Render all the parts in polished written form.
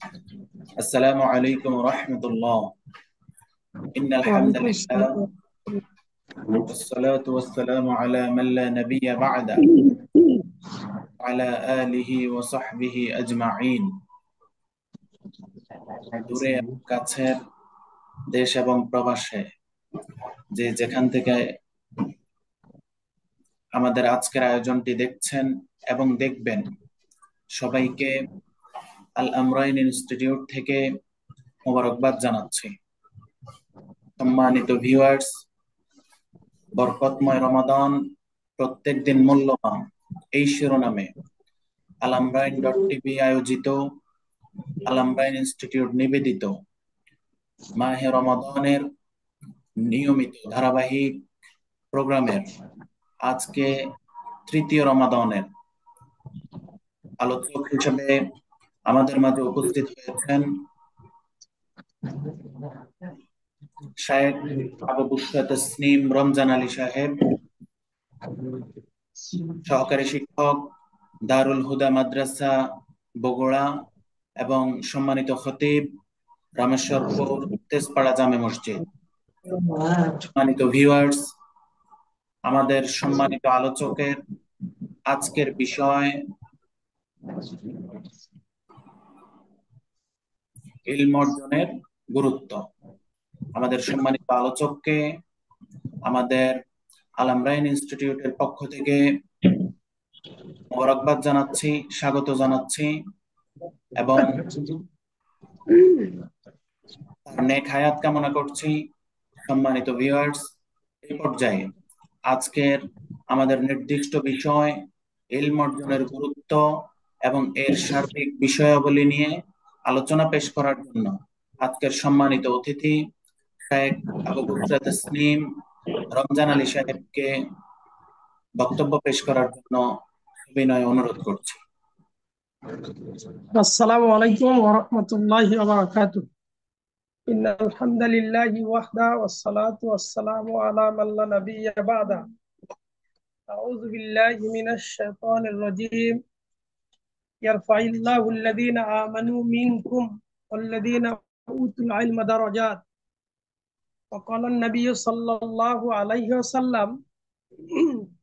السلام عليكم ورحمة الله. إن الحمد وعليكم لله السلام. والصلاة والسلام على من لا نبي بعده وعلى آله وصحبه أجمعين. দূরে এবং কাছের দেশ এবং প্রবাসে যে যেখান থেকে আমাদের আজকের আয়োজনটি দেখছেন এবং দেখবেন, সবাইকে আল আমরাইন ইনস্টিটিউট থেকে মোবারকবাদ জানাচ্ছি। সম্মানিত ভিউয়ার্স, বরকতময় রমাদান প্রত্যেক দিন মূল্যবান এই শিরোনামে আল আমরাইন টিভি আয়োজিত আল আমরাইন ইনস্টিটিউট নিবেদিত মাহে রমাদানের নিয়মিত ধারাবাহিক প্রোগ্রামের আজকে তৃতীয় রমাদানের আলোচক হিসেবে আমাদের মাঝে উপস্থিত হয়েছেন শায়েখ আবু বুশরা তাসনিম রমজান আলী সাহেব, সহকারী শিক্ষক, দারুল হুদা মাদ্রাসা বগুড়া এবং সম্মানিত খতিব, রামেশ্বরপুর তেজপাড়া জামে মসজিদ। সম্মানিত ভিউয়ার্স, আমাদের সম্মানিত আলোচকের আজকের বিষয় ইলম অর্জনের গুরুত্ব। আমাদের সম্মানিত আলোচককে আমাদের আল আমরাইন ইনস্টিটিউটের পক্ষ থেকে মোবারকবাদ জানাচ্ছি, স্বাগত জানাচ্ছি এবং তার নেক হায়াত কামনা করছি। সম্মানিত ভিউয়ার্স, এই পর্যায়ে আজকের আমাদের নির্দিষ্ট বিষয় ইলম অর্জনের গুরুত্ব এবং এর সার্বিক বিষয়াবলী নিয়ে আলোচনা পেশ করার জন্য আজকের সম্মানিত অতিথি শায়েখ আবু বুশরা তাসনিম রমজান আলী সাহেবকে বক্তব্য পেশ করার জন্য বিনয় অনুরোধ করছি। আসসালামু আলাইকুম ওয়া রাহমাতুল্লাহি ওয়া বারাকাতুহু। ইন্নাল হামদালিল্লাহি ওয়াহদা ওয়াসসালাতু ওয়াসসালামু আলা মান লা নাবিয়্যা বা'দা। আউযু বিল্লাহি মিনাশ শাইতানির রাজীম। ইয়ারফা'িল্লাহু আল্লাযীনা আমানু মিনকুম ওয়াল্লাযীনা উতুল ইলমা দারাজাত। ওয়া ক্বালা an-নাবিয়্যু সাল্লাল্লাহু আলাইহি ওয়াসাল্লাম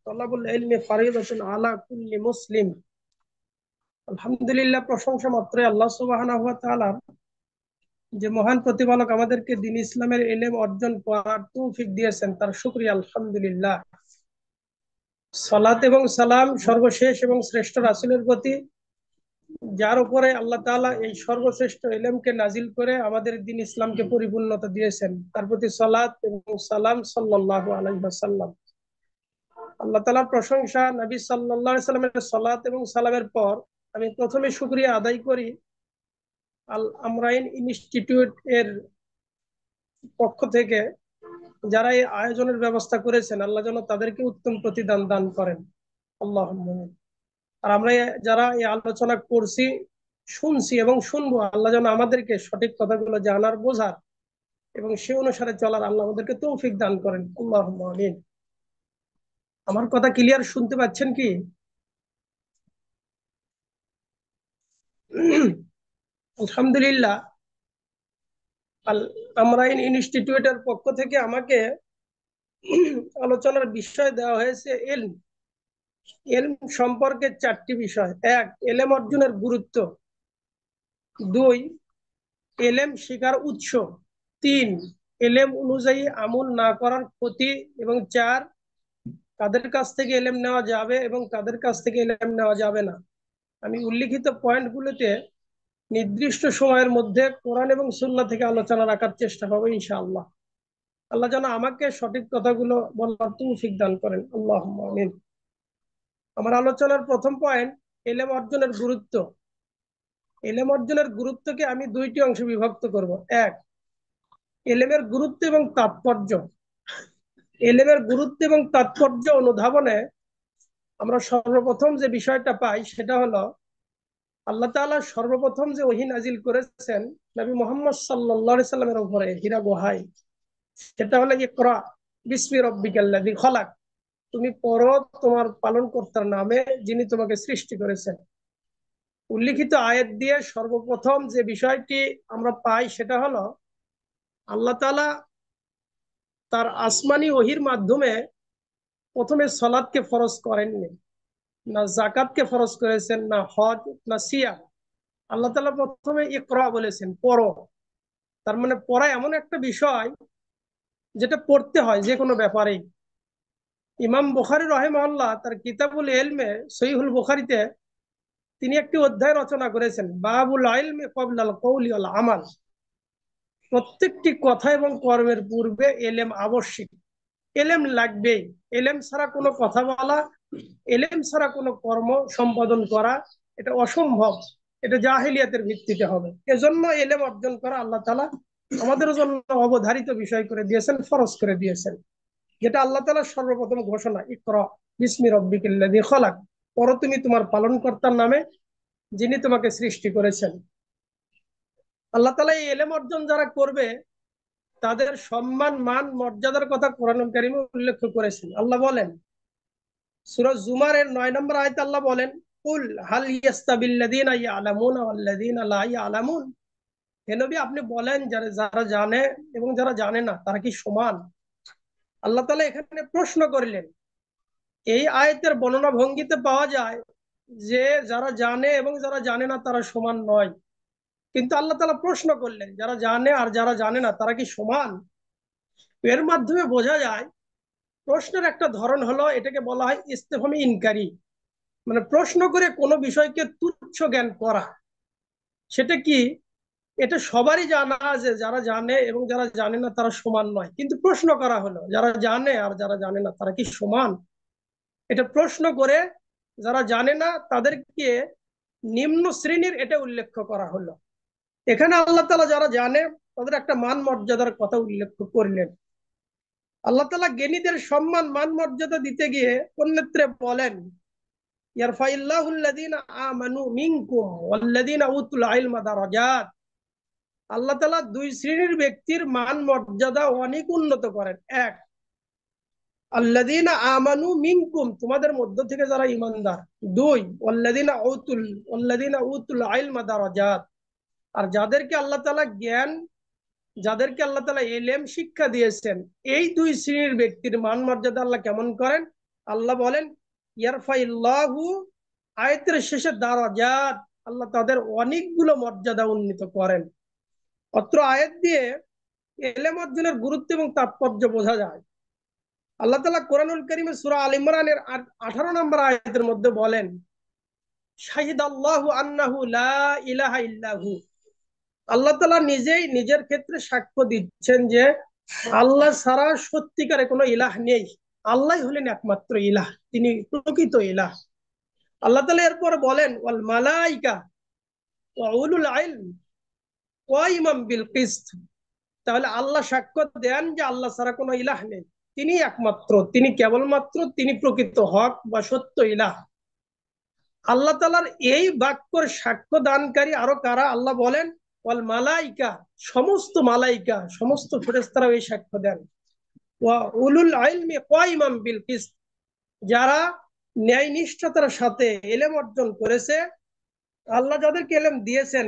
তালাবুল ইলমি ফারিদাতুন আলা কুল্লি মুসলিম। আলহামদুলিল্লাহ, প্রশংসা মাত্রই আল্লাহ সুবহানাহু ওয়া তাআলার, যে মহান প্রতিপালক আমাদেরকে দ্বীন ইসলামের ইলম অর্জন করার তৌফিক দিয়েছেন, তার শুকরিয়া আলহামদুলিল্লাহ। সালাত এবং সালাম সর্বশেষ এবং শ্রেষ্ঠ রাসূলের প্রতি, যার উপরে আল্লাহ তাআলা এই সর্বশ্রেষ্ঠ ইলমকে নাজিল করে আমাদের দ্বীন ইসলামকে পরিপূর্ণতা দিয়েছেন, তার প্রতি সালাত এবং সালাম সাল্লাল্লাহু আলাইহি ওয়াসাল্লাম। আল্লাহ তাআলার প্রশংসা, নবী সাল্লাল্লাহু আলাইহি ওয়াসাল্লামের সালাত এবং সালামের পর আমি প্রথমে শুকরিয়া আদায় করি আল আমরাইন ইনস্টিটিউট এর পক্ষ থেকে, যারা এই আয়োজনের ব্যবস্থা করেছেন। আল্লাহ যেন তাদেরকে উত্তম প্রতিদান দান করেন, আল্লাহুম্মা আমিন। আর আমরা যারা এই আলোচনা করছি, শুনছি এবং শুনবো, আল্লাহ যেন আমাদেরকে সঠিক কথাগুলো জানার, বোঝার এবং সে অনুসারে চলার আল্লাহ আমাদেরকে তৌফিক দান করেন, আল্লাহুম্মা আমিন। আমার কথা ক্লিয়ার শুনতে পাচ্ছেন কি? আলহামদুলিল্লাহ, আল আমরাইন ইনস্টিটিউটের পক্ষ থেকে আমাকে আলোচনার বিষয় দেওয়া হয়েছে ইলম। ইলম সম্পর্কে 4টি বিষয়: 1, ইলম অর্জনের গুরুত্ব; 2, ইলম শিখার উৎস; 3, ইলম অনুযায়ী আমল না করার ক্ষতি; এবং 4, কাদের কাছ থেকে ইলম নেওয়া যাবে এবং কাদের কাছ থেকে ইলম নেওয়া যাবে না। আমি উল্লিখিত পয়েন্টগুলোতে নির্দিষ্ট সময়ের মধ্যে কোরআন এবং সুন্নাহ থেকে আলোচনা রাখার চেষ্টা করব ইনশাআল্লাহ। আল্লাহ যেন আমাকে সঠিক কথাগুলো বলার তৌফিক দান করেন, আল্লাহুম্মা আমিন। আমার আলোচনার প্রথম পয়েন্ট, ইলম অর্জনের গুরুত্ব। ইলম অর্জনের গুরুত্বকে আমি 2টি অংশে বিভক্ত করব। 1, ইলমের গুরুত্ব এবং তাৎপর্য। ইলমের গুরুত্ব এবং তাৎপর্য অনুধাবনে আমরা সর্বপ্রথম যে বিষয়টা পাই সেটা হলো, আল্লাহ তাআলা সর্বপ্রথম যে ওহী নাজিল করেছেন নবী মুহাম্মদ সাল্লাল্লাহু আলাইহি সাল্লামের উপরে হীরা গুহায়, সেটা হলো ইকরা বিসমি রাব্বিকাল্লাযী খলাক। তুমি পড়ো তোমার পালনকর্তার নামে, যিনি তোমাকে সৃষ্টি করেছেন। উল্লিখিত আয়াত দিয়ে সর্বপ্রথম যে বিষয়টি আমরা পাই সেটা হলো আল্লাহ তাআলা তার আসমানি ওহির মাধ্যমে প্রথমে সালাতকে ফরজ করেননি, না জাকাতকে ফরজ করেছেন, না হজ, না সিয়াম। আল্লাহ তাআলা প্রথমে ইকরা বলেছেন, পড়ো। তার মানে পড়া এমন একটা বিষয় যেটা পড়তে হয় যে কোনো ব্যাপারেই। ইমাম বুখারী রাহিমাহুল্লাহ তার কিতাবুল ইলমে সহিহুল বুখারীতে তিনি একটি অধ্যায় রচনা করেছেন, বাবুল ইলমি ক্বাবলাল কওলি ওয়াল আমাল। প্রত্যেকটি কথা এবং কর্মের পূর্বে এলেম আবশ্যিক, এলেম লাগবেই। এলেম ছাড়া কোনো কথা বলা, এলেম ছাড়া কোনো কর্ম সম্পাদন করা এটা অসম্ভব। এটা জাহেলিয়াতের ভিত্তিতে হবে। এজন্য এলেম অর্জন করা আল্লাহ তাআলা আমাদের জন্য অবধারিত বিষয় করে দিয়েছেন, ফরজ করে দিয়েছেন। যেটা আল্লাহ তাআলার সর্বপ্রথম ঘোষণা, ইকরা বিসমি রাব্বিকাল্লাযী খালাক, পড়ো তুমি তোমার পালনকর্তার নামে যিনি তোমাকে সৃষ্টি করেছেন। আল্লাহ তাআলা এই এলেম অর্জন যারা করবে তাদের সম্মান, মান, মর্যাদার কথা কোরআনুল কারীমে উল্লেখ করেছেন। আল্লাহ বলেন সূরা জুমারের 9 নম্বর আয়াতে আল্লাহ বলেন, কুল হাল ইয়াস্তাবিল্লাযীনা ইয়ালামুনা ওয়াল্লাযীনা লা ইয়ালামুন। হে নবী আপনি বলেন, যারা যারা জানে এবং যারা জানে না তারা কি সমান? আল্লাহ তাআলা এখানে প্রশ্ন করলেন। এই আয়াতের বর্ণনা ভঙ্গিতে পাওয়া যায় যে যারা জানে এবং যারা জানে না তারা সমান নয়। কিন্তু আল্লাহ তাআলা প্রশ্ন করলেন, যারা জানে আর যারা জানে না তারা কি সমান? এর মাধ্যমে বোঝা যায় প্রশ্নের একটা ধরন হলো, এটাকে বলা হয় ইস্তেফহামি ইনকারি, মানে প্রশ্ন করে কোনো বিষয়কে তুচ্ছ জ্ঞান করা। সেটা কি? এটা সবারই জানা যে যারা জানে এবং যারা জানে না তারা সমান নয়, কিন্তু প্রশ্ন করা হলো যারা জানে আর যারা জানে না তারা কি সমান? এটা প্রশ্ন করে যারা জানে না তাদেরকে নিম্ন শ্রেণীর এটা উল্লেখ করা হলো। এখানে আল্লাহ তাআলা যারা জানে তাদের একটা মান মর্যাদার কথা উল্লেখ করলেন। আল্লাহ তাআলা জ্ঞানীদের সম্মান, মান মর্যাদা দিতে গিয়ে অন্যত্রে বলেন, ইয়ারফাইল্লাহুল্লাযীনা আমানু মিনকুম ওয়াল্লাযীনা উতুল ইলমা দারাজাত। আল্লাহ তাআলা দুই শ্রেণীর ব্যক্তির মান মর্যাদা অনেক উন্নত করেন। এক, আল্লাযীনা আমানু মিনকুম, তোমাদের মধ্য থেকে যারা ঈমানদার। দুই, ওয়াল্লাযীনা উতুল ইলমা দারাজাত, আর যাদেরকে আল্লাহ তাআলা জ্ঞান, যাদেরকে আল্লাহ তাআলা ইলম শিক্ষা দিয়েছেন, এই দুই শ্রেণীর ব্যক্তির মান মর্যাদা আল্লাহ কেমন করেন? আল্লাহ বলেন ইয়ারফাইল্লাহু, আয়াতের শেষে দারাজাত, আল্লাহ তাদের অনেকগুলো মর্যাদা উন্নীত করেন। অত্র আয়াত দিয়ে ইলম অর্জনের গুরুত্ব এবং তাৎপর্য বোঝা যায়। আল্লাহ তাআলা কোরআনুল কারীমে সূরা আল ইমরানের 18 নম্বর আয়াতের মধ্যে বলেন, শাহিদাল্লাহু আন্নাহু লা ইলাহা ইল্লাহু। আল্লাহ তাআলা নিজেই নিজের ক্ষেত্রে সাক্ষ্য দিচ্ছেন যে আল্লাহ ছাড়া সত্যিকারে কোনো ইলাহ নেই। আল্লাহ হলেন একমাত্র ইলাহ, তিনি প্রকৃত ইলাহ। আল্লাহ তাআলা এরপর বলেন, ওয়াল মালাইকা ওয়া উলুল ইলম কাইমান বিল কিসত। তাহলে আল্লাহ সাক্ষ্য দেন যে আল্লাহ ছাড়া কোনো ইলাহ নেই, তিনি একমাত্র, তিনি কেবলমাত্র, তিনি প্রকৃত হক বা সত্য ইলাহ। আল্লাহ তাআলার এই বাক্যর সাক্ষ্য দানকারী আরো কারা? আল্লাহ বলেন ওয়াল মালাইকা, সমস্ত মালাইকা, সমস্ত ফেরেশতারা এই সাক্ষ্য দেন। ওয়া উলুল ইলমি কাইমান বিল কিসত, যারা ন্যায় নিষ্ঠতার সাথে ইলম অর্জন করেছে, আল্লাহ যাদেরকে ইলম দিয়েছেন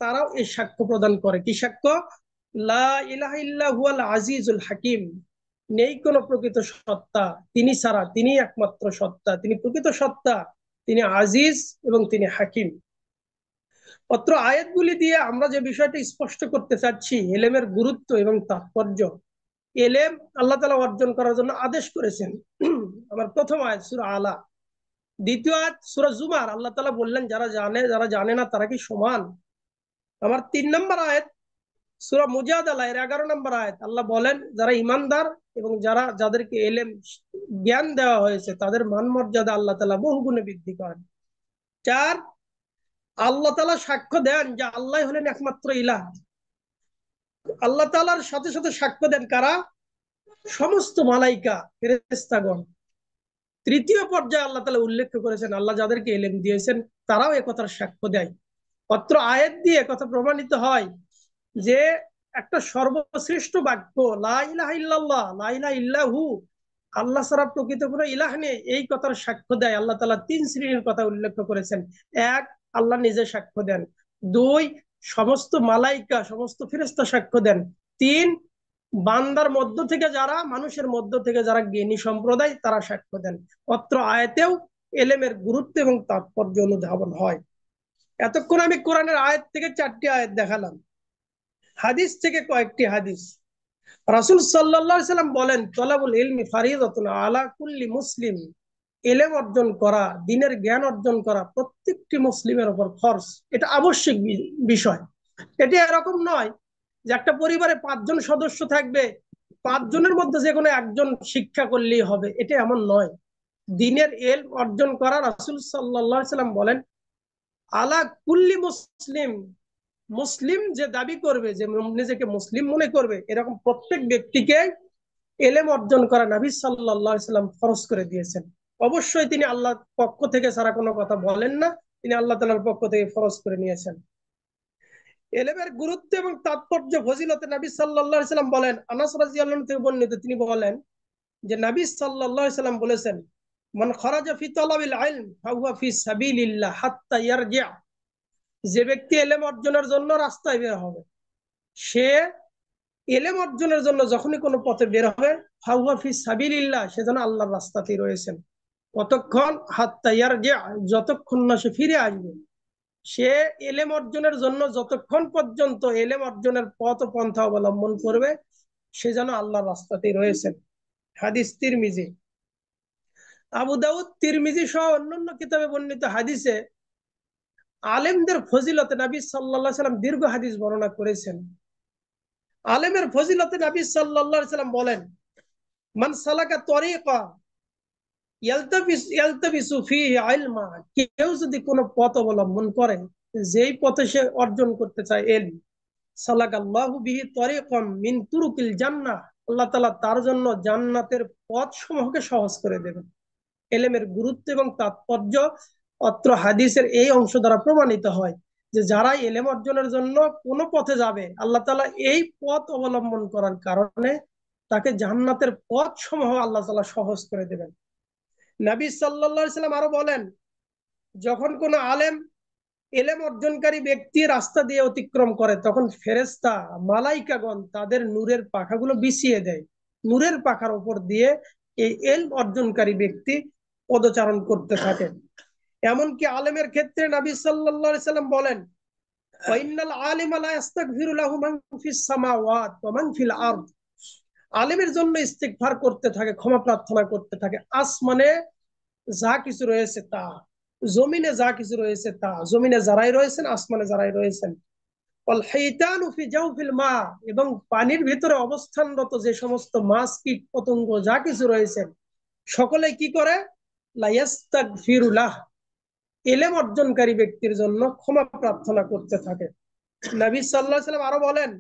তারাও এই সাক্ষ্য প্রদান করে। কি সাক্ষ্য? লা ইলাহা ইল্লা হুয়াল আজিজুল হাকিম, নেই কোনো প্রকৃত সত্তা তিনি ছাড়া, তিনি একমাত্র সত্তা, তিনি প্রকৃত সত্তা, তিনি আজিজ এবং তিনি হাকিম। অত্র আয়াতগুলি দিয়ে আমরা যে বিষয়টা স্পষ্ট করতে চাচ্ছি, এলেমের গুরুত্ব এবং তাৎপর্য। এলেম আল্লাহ তাআলা অর্জন করার জন্য আদেশ করেছেন। আমার প্রথম আয়াত সূরা আলা, দ্বিতীয় আয়াত সূরা জুমার, আল্লাহ তাআলা বললেন যারা জানে যারা জানে না তারা কি সমান? আমার 3 নম্বর আয়াত সূরা মুজাদালা এর 11 নম্বর আয়াত, আল্লাহ বলেন যারা ঈমানদার এবং যারা যাদেরকে এলেম জ্ঞান দেওয়া হয়েছে তাদের মান মর্যাদা আল্লাহ তাআলা বহুগুণে বৃদ্ধি করেন। 4, আল্লাহ তাআলা সাক্ষ্য দেন যে আল্লাহ হলেন একমাত্র ইলাহ। আল্লাহ তাআলার সাথে সাথে সাক্ষ্য দেন কারা? সমস্ত মালাইকা, ফেরেশতাগণ। তৃতীয় পর্যায়ে আল্লাহ তাআলা উল্লেখ করেছেন আল্লাহ যাদেরকে ইলম দিয়েছেন তারাও একথার সাক্ষ্য দেয়। অত্র আয়াত দিয়ে কথা প্রমাণিত হয় যে একটা সর্বশ্রেষ্ঠ বাক্য লা ইলাহা ইল্লাল্লাহ, লা ইলাহা ইল্লাহু, আল্লাহ ছাড়া প্রকৃত কোনো ইলাহ নেই, এই কথার সাক্ষ্য দেয়। আল্লাহ তাআলা 3 শ্রেণীর কথা উল্লেখ করেছেন। এক, আল্লাহ নিজে সাক্ষ্য দেন। 2, সমস্ত মালাইকা সমস্ত ফেরেশতা সাক্ষ্য দেন। 3, বান্দার মধ্য থেকে যারা, মানুষের মধ্য থেকে যারা জ্ঞানী সম্প্রদায় তারা সাক্ষ্য দেন। অত্র আয়াতেও এলেমের গুরুত্ব এবং তাৎপর্য অনুধাবন হয়। এতক্ষণ আমি কোরআনের আয়াত থেকে 4টি আয়াত দেখালাম, হাদিস থেকে কয়েকটি হাদিস। রাসূল সাল্লাল্লাহু আলাইহি সাল্লাম বলেন, তলাবুল ইলমি ফারিদাতুন আলা কুল্লি মুসলিম। এলেম অর্জন করা, দ্বীনের জ্ঞান অর্জন করা প্রত্যেকটি মুসলিমের উপর ফরজ। এটা আবশ্যিক বিষয়। এটা এরকম নয় যে একটা পরিবারে 5 জন সদস্য থাকবে, 5 জনের মধ্যে যে কোনো একজন শিক্ষা করলেই হবে, এটা এমন নয়। দ্বীনের ইলম অর্জন করা, রাসূল সাল্লাল্লাহু আলাইহি সাল্লাম বলেন, আলা কুল্লি মুসলিম, মুসলিম যে দাবি করবে, যে নিজেকে মুসলিম মনে করবে, এরকম প্রত্যেক ব্যক্তিকে এলেম অর্জন করা নবী সাল্লাল্লাহু আলাইহি সাল্লাম ফরজ করে দিয়েছেন। অবশ্যই তিনি আল্লাহর পক্ষ থেকে ছাড়া কোনো কথা বলেন না, তিনি আল্লাহ তাআলার পক্ষ থেকে ফরজ করে নিয়েছেন। এলেমের গুরুত্ব এবং তাৎপর্য ফজিলতে নবী সাল্লাল্লাহু আলাইহি সাল্লাম বলেন, আনাস রাদিয়াল্লাহু আনহু থেকে বর্ণিত, তিনি বলেন যে নবী সাল্লাল্লাহু আলাইহি সাল্লাম বলেছেন, মান খারাজা ফি তালাবিল ইলম ফাহুয়া ফি সাবিলিল্লাহ হাত্তা ইয়ারজি। যে ব্যক্তি এলেম অর্জনের জন্য রাস্তায় বের হবে, সে এলেম অর্জনের জন্য যখনই কোনো পথে বের হবে, ফাহুয়া ফি সাবিলিল্লাহ, সে যেন আল্লাহর রাস্তাতেই রয়েছেন। কতক্ষণ? হাত্তা ইয়ারজি, যতক্ষণ না সে ফিরে আসবে। সে এলেম অর্জনের জন্য যতক্ষণ পর্যন্ত এলেম অর্জনের পথ পন্থা অবলম্বন করবে, সে যেন আল্লাহর রাস্তাতেই রয়েছেন। হাদিস তিরমিজি, আবু দাউদ, তিরমিজি সহ অন্যান্য কিতাবে বর্ণিত হাদিসে আলেমদের ফজিলতে নবী সাল্লাল্লাহু আলাইহি সাল্লাম দীর্ঘ হাদিস বর্ণনা করেছেন। আলেমের ফজিলতে নবী সাল্লাল্লাহু আলাইহি সাল্লাম বলেন, মান সালাকা তরিকা ইয়ালতাবিসু ফিহি ইলমা। কেউ যদি কোনো পথ অবলম্বন করে, যেই পথে সে অর্জন করতে চায় ইলম, সালাকাল্লাহু বিহি তরিকাম মিন তুরুকিল জান্নাহ, আল্লাহ তাআলা তার জন্য জান্নাতের পথ সমূহকে সহজ করে দেবেন। এলেমের গুরুত্ব এবং তাৎপর্য অত্র হাদিসের এই অংশ দ্বারা প্রমাণিত হয় যে যারা এলেম অর্জনের জন্য কোনো পথে যাবে, আল্লাহ তাআলা এই পথ অবলম্বন করার কারণে তাকে জান্নাতের পথ সমূহ আল্লাহ তাআলা সহজ করে দেবেন। নবী সাল্লাল্লাহু আলাইহি সাল্লাম আরো বলেন, যখন কোনো আলেম এলেম অর্জনকারী ব্যক্তি রাস্তা দিয়ে অতিক্রম করে, তখন ফেরেশতা মালাইকাগণ তাদের নূরের পাখাগুলো বিছিয়ে দেয়। নূরের পাখার উপর দিয়ে এই এলম অর্জনকারী ব্যক্তি পদচারণ করতে থাকে। এমনকি আলেমের ক্ষেত্রে নবী সাল্লাল্লাহু আলাইহি সাল্লাম বলেন, ওয়াইনাল আলিমা লা ইস্তাগফিরু লাহু মান ফিস সামাওয়াত ওয়া মান ফিল আরদ। আলেমের জন্য ইস্তিগফার করতে থাকে, ক্ষমা প্রার্থনা করতে থাকে, আসমানে যা কিছু রয়েছে তা, জমিনে যা কিছু রয়েছে তা, জমিনে যারাই রয়েছেন, আসমানে যারাই রয়েছেন। ওয়াল হাইতানু ফি জাওফিল মা, এবং পানির ভিতরে অবস্থানরত যে সমস্ত মাছ, কীট পতঙ্গ যা কিছু রয়েছে, সকলে কি করে? লা ইস্তাগফিরু লাহ, ইলম অর্জনকারী ব্যক্তির জন্য ক্ষমা প্রার্থনা করতে থাকে। নবী সাল্লাল্লাহু আলাইহি ওয়াসাল্লাম আরো বলেন,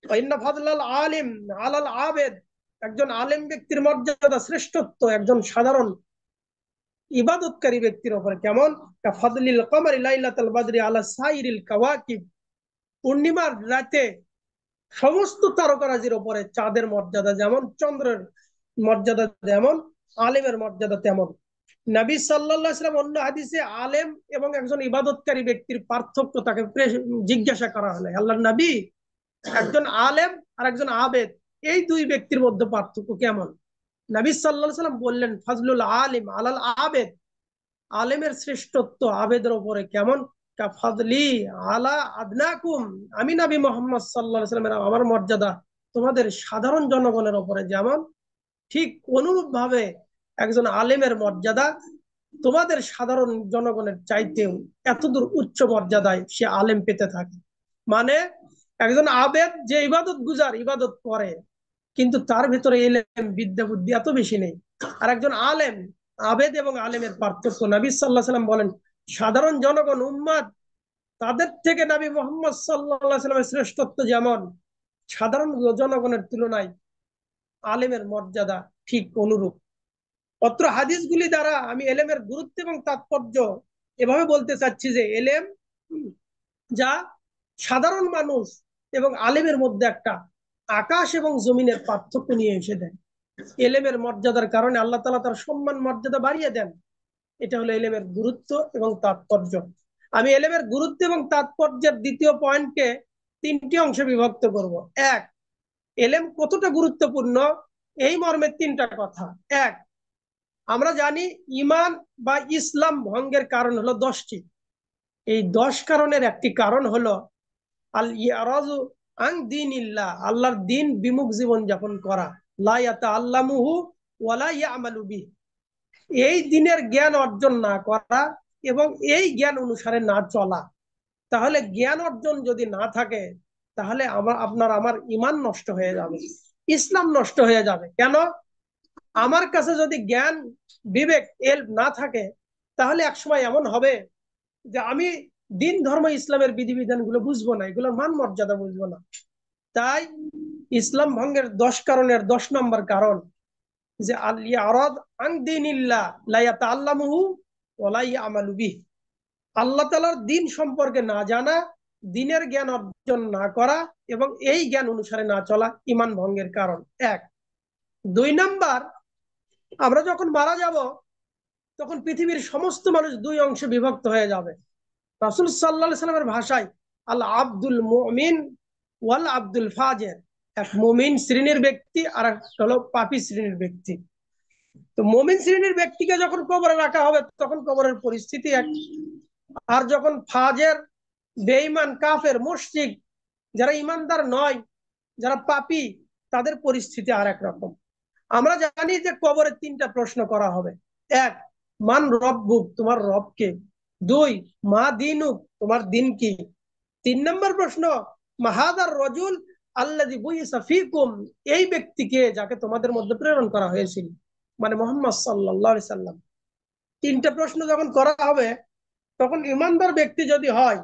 ইন্না ফাদলাল আলিম আলাল আবেদ, একজন আলেম ব্যক্তির মর্যাদা, শ্রেষ্ঠত্ব একজন সাধারণ ইবাদতকারী ব্যক্তির উপরে কেমন? কাফাদলিল কমারি লাইলাতুল বদরি আলা সাইরিল কাওয়াকিব, পূর্ণিমার রাতে সমস্ত তারকারাজির উপরে চাঁদের মর্যাদা যেমন, চন্দ্রের মর্যাদা যেমন, আলেমের মর্যাদা তেমন। নবী সাল্লাল্লাহু আলাইহি ওয়াসাল্লাম অন্য হাদিসে আলেম এবং একজন ইবাদতকারী ব্যক্তির পার্থক্য তাকে জিজ্ঞাসা করা হলো, আল্লাহর নবী, একজন আলেম আর একজন আবেদ, এই দুই ব্যক্তির মধ্যে পার্থক্য কেমন? নবী সাল্লাল্লাহু আলাইহি ওয়াসাল্লাম বললেন, ফাজলুল আলিম আলাল আবেদ, আলেমের শ্রেষ্ঠত্ব আবেদের উপরে কেমন? কাফাদলি আলা আদনাকুম, আমি নবী মুহাম্মদ সাল্লাল্লাহু আলাইহি ওয়াসাল্লামের আমার মর্যাদা তোমাদের সাধারণ জনগণের উপরে যেমন, ঠিক অনুরূপ ভাবে একজন আলেমের মর্যাদা তোমাদের সাধারণ জনগণের চাইতেও এতদূর উচ্চ মর্যাদায় সে আলেম পেতে থাকে। মানে একজন আবেদ যে ইবাদত গুজার, ইবাদত করে, কিন্তু তার ভিতরে ইলম, বিদ্যা বুদ্ধি এত বেশি নেই। আর একজন আলেম, আবেদ এবং আলেমের পার্থক্য, নবী সাল্লাল্লাহু আলাইহি ওয়াসাল্লাম বলেন, সাধারণ জনগণ উম্মাদ তাদের থেকে নবী মুহাম্মদ সাল্লাল্লাহু আলাইহি ওয়াসাল্লামের শ্রেষ্ঠত্ব যেমন, সাধারণ জনগণের তুলনায় আলেমের মর্যাদা ঠিক অনুরূপ। অত্র হাদিসগুলি দ্বারা আমি এলেমের গুরুত্ব এবং তাৎপর্য এভাবে বলতে চাচ্ছি যে এলেম যা সাধারণ মানুষ এবং আলেমের মধ্যে একটা আকাশ এবং জমিনের পার্থক্য নিয়ে এসে দেয়। এলেমের মর্যাদার কারণে আল্লাহ তাআলা তার সম্মান মর্যাদা বাড়িয়ে দেন। এটা হলো এলেমের গুরুত্ব এবং তাৎপর্য। আমি এলেমের গুরুত্ব এবং তাৎপর্যের দ্বিতীয় পয়েন্টকে তিনটি অংশে বিভক্ত করব। এক, এলেম কতটা গুরুত্বপূর্ণ, এই মর্মে তিনটা কথা। এক, আমরা জানি ইমান বা ইসলাম ভঙ্গের কারণ হলো 10টি। এই 10 কারণের একটি কারণ হলো আল ইয়ারাজু আন দীনিল্লাহ, আল্লাহর দিন বিমুখ জীবন যাপন করা। লা ইয়াতাআল্লামুহু ওয়া লা ইয়ামালু বিহি, এই দিনের জ্ঞান অর্জন না করা এবং এই জ্ঞান অনুসারে না চলা। তাহলে জ্ঞান অর্জন যদি না থাকে, তাহলে আপনার আমার ইমান নষ্ট হয়ে যাবে, ইসলাম নষ্ট হয়ে যাবে। কেন? আমার কাছে যদি জ্ঞান, বিবেক, এল না থাকে, তাহলে একসময় এমন হবে যে আমি দিন ধর্ম ইসলামের বিধিবিধান গুলো বুঝবো না, এগুলোর মান মর্যাদা বুঝবো না। তাই ইসলাম ভঙ্গের 10 কারণের 10 নম্বর কারণ যে আল ইয়ারাদ আন দীনিল্লাহ লা ইয়াতাআল্লামুহু ওয়া লা ইয়ামালু বিহি, আল্লাহ তাআলার দিন সম্পর্কে না জানা, দিনের জ্ঞান অর্জন না করা এবং এই জ্ঞান অনুসারে না চলা ইমান ভঙ্গের কারণ। এক। 2 নম্বর, আমরা যখন মারা যাব, তখন পৃথিবীর সমস্ত মানুষ 2 অংশে বিভক্ত হয়ে যাবে। রাসূল সাল্লাল্লাহু আলাইহি সাল্লামের ভাষায় আল আব্দুল মুমিন ওয়াল আব্দুল ফাজের, এক মুমিন শ্রেণীর ব্যক্তি আর এক হলো পাপী শ্রেণীর ব্যক্তি। তো মুমিন শ্রেণীর ব্যক্তিকে যখন কবরে রাখা হবে, তখন কবরের পরিস্থিতি এক। আর যখন ফাজের, বেঈমান, কাফের, মুশরিক, যারা ইমানদার নয়, যারা পাপী, তাদের পরিস্থিতি আর এক রকম। আমরা জানি যে কবরে 3টা প্রশ্ন করা হবে। এক, মান রব্বুক, তোমার রব কে? 2, মা দিনুক, তোমার দিন কি? 3 নম্বর প্রশ্ন, মাহাদার রজুল আল্লাযী বুইসা ফীকুম, এই ব্যক্তিকে যাকে তোমাদের মধ্যে প্রেরণ করা হয়েছিল, মানে মুহাম্মদ সাল্লাল্লাহু আলাইহি সাল্লাম। 3টা প্রশ্ন যখন করা হবে, তখন ইমানদার ব্যক্তি যদি হয়,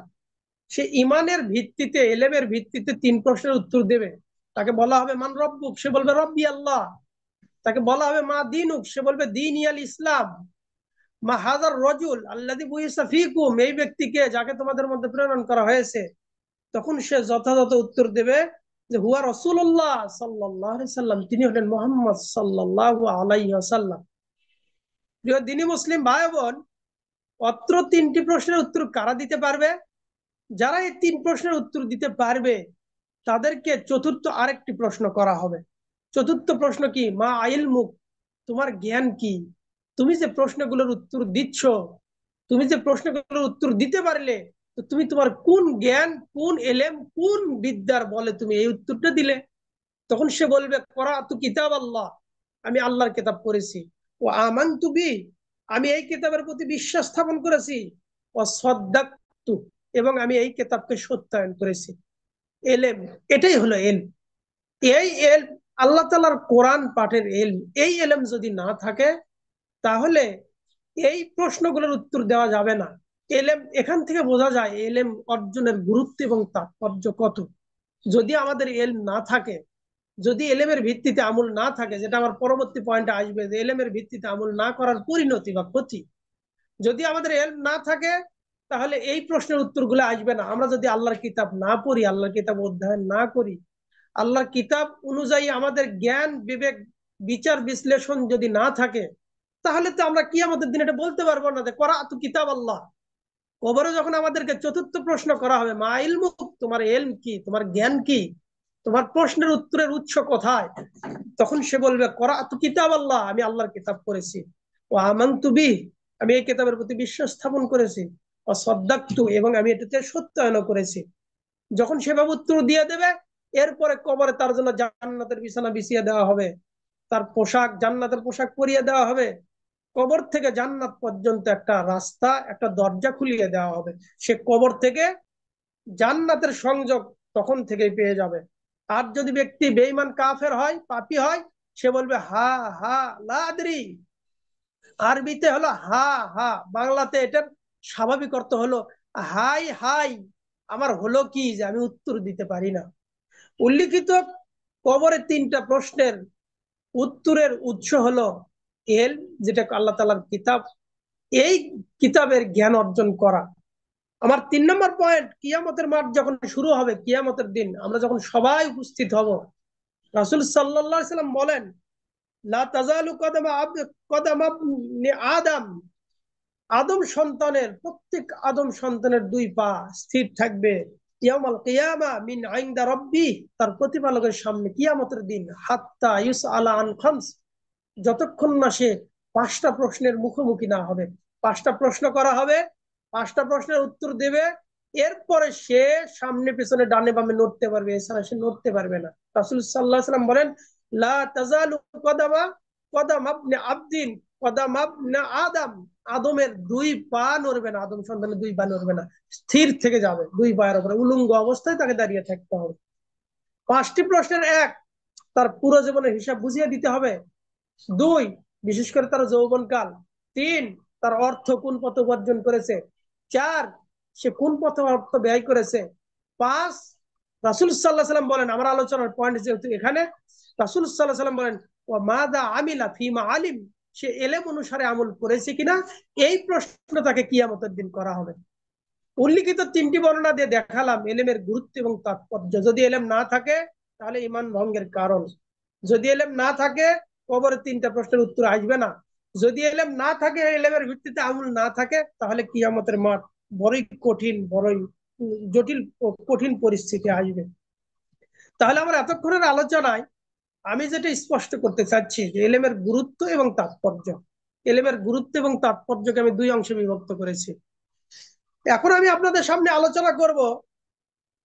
সে ইমানের ভিত্তিতে, এলেমের ভিত্তিতে 3 প্রশ্নের উত্তর দেবে। তাকে বলা হবে মান রব্বুক, সে বলবে রব্বি আল্লাহ। তাকে বলা হবে মা দিনুক, সে বলবে দীনি আল ইসলাম। মা হাজার রজুল আল্লাযী বুইসা ফীকুম, এই ব্যক্তিকে যাকে তোমাদের মধ্যে প্রেরণ করা হয়েছে। তখন সে যথাযথ উত্তর দেবে যে হুয়া রাসূলুল্লাহ সাল্লাল্লাহু আলাইহি সাল্লাম, তিনি হলেন মুহাম্মদ সাল্লাল্লাহু আলাইহি ওয়াসাল্লাম। প্রিয় দ্বীনি মুসলিম ভাই বোন, অত্র 3টি প্রশ্নের উত্তর কারা দিতে পারবে? যারা এই 3 প্রশ্নের উত্তর দিতে পারবে, তাদেরকে চতুর্থ আরেকটি প্রশ্ন করা হবে। চতুর্থ প্রশ্ন কি? মা ইলমুক, তোমার জ্ঞান কি? তুমি যে প্রশ্নগুলোর উত্তর দিচ্ছ, তুমি যে প্রশ্নগুলোর উত্তর দিতে পারলে, তো তুমি তোমার কোন জ্ঞান, কোন এলেম, কোন বিদ্যার বলে তুমি এই উত্তরটা দিলে? তখন সে বলবে করাতু কিতাব আল্লাহ, আমি আল্লাহর কিতাব পড়েছি। ও আমানতু বি, আমি এই কিতাবের প্রতি বিশ্বাস স্থাপন করেছি। ও সাদ্দাকতু, এবং আমি এই কিতাবকে সত্যায়ন করেছি। এলেম, এটাই হলো এলম। এই এলম, আল্লাহ তাআলার কোরআন পাঠের এলম, এই এলম যদি না থাকে, তাহলে এই প্রশ্নগুলোর উত্তর দেওয়া যাবে না। এলেম, এখান থেকে বোঝা যায় এলেম অর্জনের গুরুত্ব এবং তাৎপর্য কত। যদি আমাদের এলম না থাকে, যদি এলেমের ভিত্তিতে আমল না থাকে, যেটা আমার পরবর্তী পয়েন্টে আসবে, যে এলেমের ভিত্তিতে আমল না করার পরিণতি বা ক্ষতি, যদি আমাদের এলম না থাকে, তাহলে এই প্রশ্নের উত্তরগুলো আসবে না। আমরা যদি আল্লাহর কিতাব না পড়ি, আল্লাহর কিতাব অধ্যয়ন না করি, আল্লাহর কিতাব অনুযায়ী আমাদের জ্ঞান, বিবেক, বিচার বিশ্লেষণ যদি না থাকে, তাহলে তো আমরা কিয়ামতের দিন এটা বলতে পারবো না যে করাতু কিতাব আল্লাহ। কবরে যখন আমাদেরকে চতুর্থ প্রশ্ন করা হবে, মা ইলমুক, তোমার এলম কি, তোমার জ্ঞান কি, তোমার প্রশ্নের উত্তরের উৎস কোথায়, তখন সে বলবে করাতু কিতাব আল্লাহ, আমি আল্লাহর কিতাব পড়েছি। ও আমানতু বিহি, আমি এই কিতাবের প্রতি বিশ্বাস স্থাপন করেছি। ও সাদ্দাকতু, এবং আমি এটাতে সত্যায়ন করেছি। যখন সেভাবে উত্তর দিয়ে দেবে, এরপরে কবরে তার জন্য জান্নাতের বিছানা বিছিয়ে দেওয়া হবে, তার পোশাক, জান্নাতের পোশাক পরিয়ে দেওয়া হবে। কবর থেকে জান্নাত পর্যন্ত একটা রাস্তা, একটা দরজা খুলিয়ে দেওয়া হবে। সে কবর থেকে জান্নাতের সংযোগ তখন থেকেই পেয়ে যাবে। আর যদি ব্যক্তি বেঈমান, কাফের হয়, পাপী হয়, সে বলবে হা হা লা আদরি। আরবিতে হলো হা হা, বাংলাতে এটার স্বাভাবিক অর্থ হলো হাই হাই, আমার হলো কি যে আমি উত্তর দিতে পারি না। উল্লিখিত কবরে 3টা প্রশ্নের উত্তরের উৎস হলো এল, যেটা আল্লাহ তাআলার কিতাব, এই কিতাবের জ্ঞান অর্জন করা। আমার 3 নম্বর পয়েন্ট, কিয়ামতের মাঠ যখন শুরু হবে, কিয়ামতের দিন আমরা যখন সবাই উপস্থিত হব, রাসূল সাল্লাল্লাহু আলাইহি সাল্লাম বলেন লা তাজালু কদামা আদম আদম সন্তানের, প্রত্যেক আদম সন্তানের দুই পা স্থির থাকবে ইয়াউমাল কিয়ামা মিন ইনদা রাব্বি, তার প্রতিপালকের সামনে কিয়ামতের দিন, হাত্তা ইউসআলা আন খামস, যতক্ষণ না সে পাঁচটা প্রশ্নের মুখোমুখি না হবে। পাঁচটা প্রশ্ন করা হবে, পাঁচটা প্রশ্নের উত্তর দেবে, এরপরে সে সামনে পেছনে ডানে বামে নড়তে পারবে, এছাড়া সে নড়তে পারবে না। রাসূল সাল্লাল্লাহু আলাইহি ওয়াসাল্লাম বলেন, লা তাজালু কদামা কদাম আবনে আবদিন কদাম আবনে আদম, আদমের দুই পা নড়বে না, আদম সন্তানের দুই পা নড়বে না, স্থির থেকে যাবে দুই পায়ের উপরে, উলঙ্গ অবস্থায় তাকে দাঁড়িয়ে থাকতে হবে। পাঁচটি প্রশ্নের এক, তার পুরো জীবনের হিসাব বুঝিয়ে দিতে হবে। দুই, বিশেষ করে তার যৌবনকাল। তিন, তার অর্থ কোন পথে উপার্জন করেছে। চার, সে কোন পথে অর্থ ব্যয় করেছে। পাঁচ, রাসূল সাল্লাল্লাহু আলাইহি ওয়াসাল্লাম বলেন, আমার আলোচনার পয়েন্ট যেহেতু এখানে, রাসূল সাল্লাল্লাহু আলাইহি ওয়াসাল্লাম বলেন, ওয়া মাযা আমিলা ফিমা আলিম, সে এলেম অনুসারে আমল করেছে কিনা, এই প্রশ্ন তাকে কিয়ামতের দিন করা হবে। উল্লিখিত তিনটি বর্ণনা দিয়ে দেখালাম এলেমের গুরুত্ব এবং তাৎপর্য। যদি এলেম না থাকে তাহলে ঈমান ভঙ্গের কারণ। যদি এলেম না থাকে কবরে তিনটা প্রশ্নের উত্তর আসবে না। যদি এলেম না থাকে, এলেমের ভিত্তিতে আমল না থাকে, তাহলে কিয়ামতের মাঠ বড়ই কঠিন, বড়ই জটিল কঠিন পরিস্থিতি আসবে। তাহলে আমার এতক্ষণের আলোচনায় আমি যেটা স্পষ্ট করতে চাচ্ছি যে এলেমের গুরুত্ব এবং তাৎপর্য, এলেমের গুরুত্ব এবং তাৎপর্যকে আমি দুই অংশে বিভক্ত করেছি। এখন আমি আপনাদের সামনে আলোচনা করব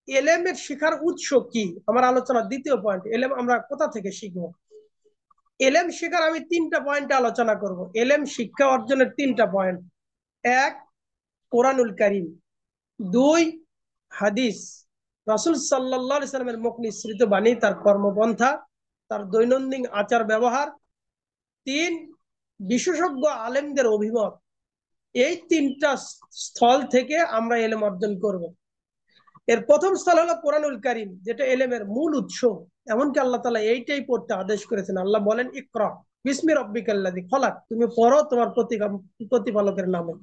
এলেমের শিখার উৎস কি। আমার আলোচনার দ্বিতীয় পয়েন্ট, এলেম আমরা কোথা থেকে শিখবো। এলেম শিখার আমি তিনটা পয়েন্টে আলোচনা করব। এলেম শিক্ষা অর্জনের তিনটা পয়েন্ট: এক, কোরআনুল কারীম; দুই, হাদিস, রাসূল সাল্লাল্লাহু আলাইহি সাল্লামের মুখ নিঃসৃত বাণী, তার কর্মপন্থা, তার দৈনন্দিন আচার ব্যবহার; তিন, বিশেষজ্ঞ আলেমদের অভিমত। এই তিনটা স্থল থেকে আমরা এলেম অর্জন করব। এর প্রথম স্থল হলো কোরআনুল কারীম, যেটা এলেমের মূল উৎস। এমনকি আল্লাহ তাআলা এইটাই পড়তে আদেশ করেছেন। আল্লাহ বলেন, ইকরা বিসমি রাব্বিকাল্লাযী খলাক, তুমি পড়ো তোমার প্রতিপালকের নামে।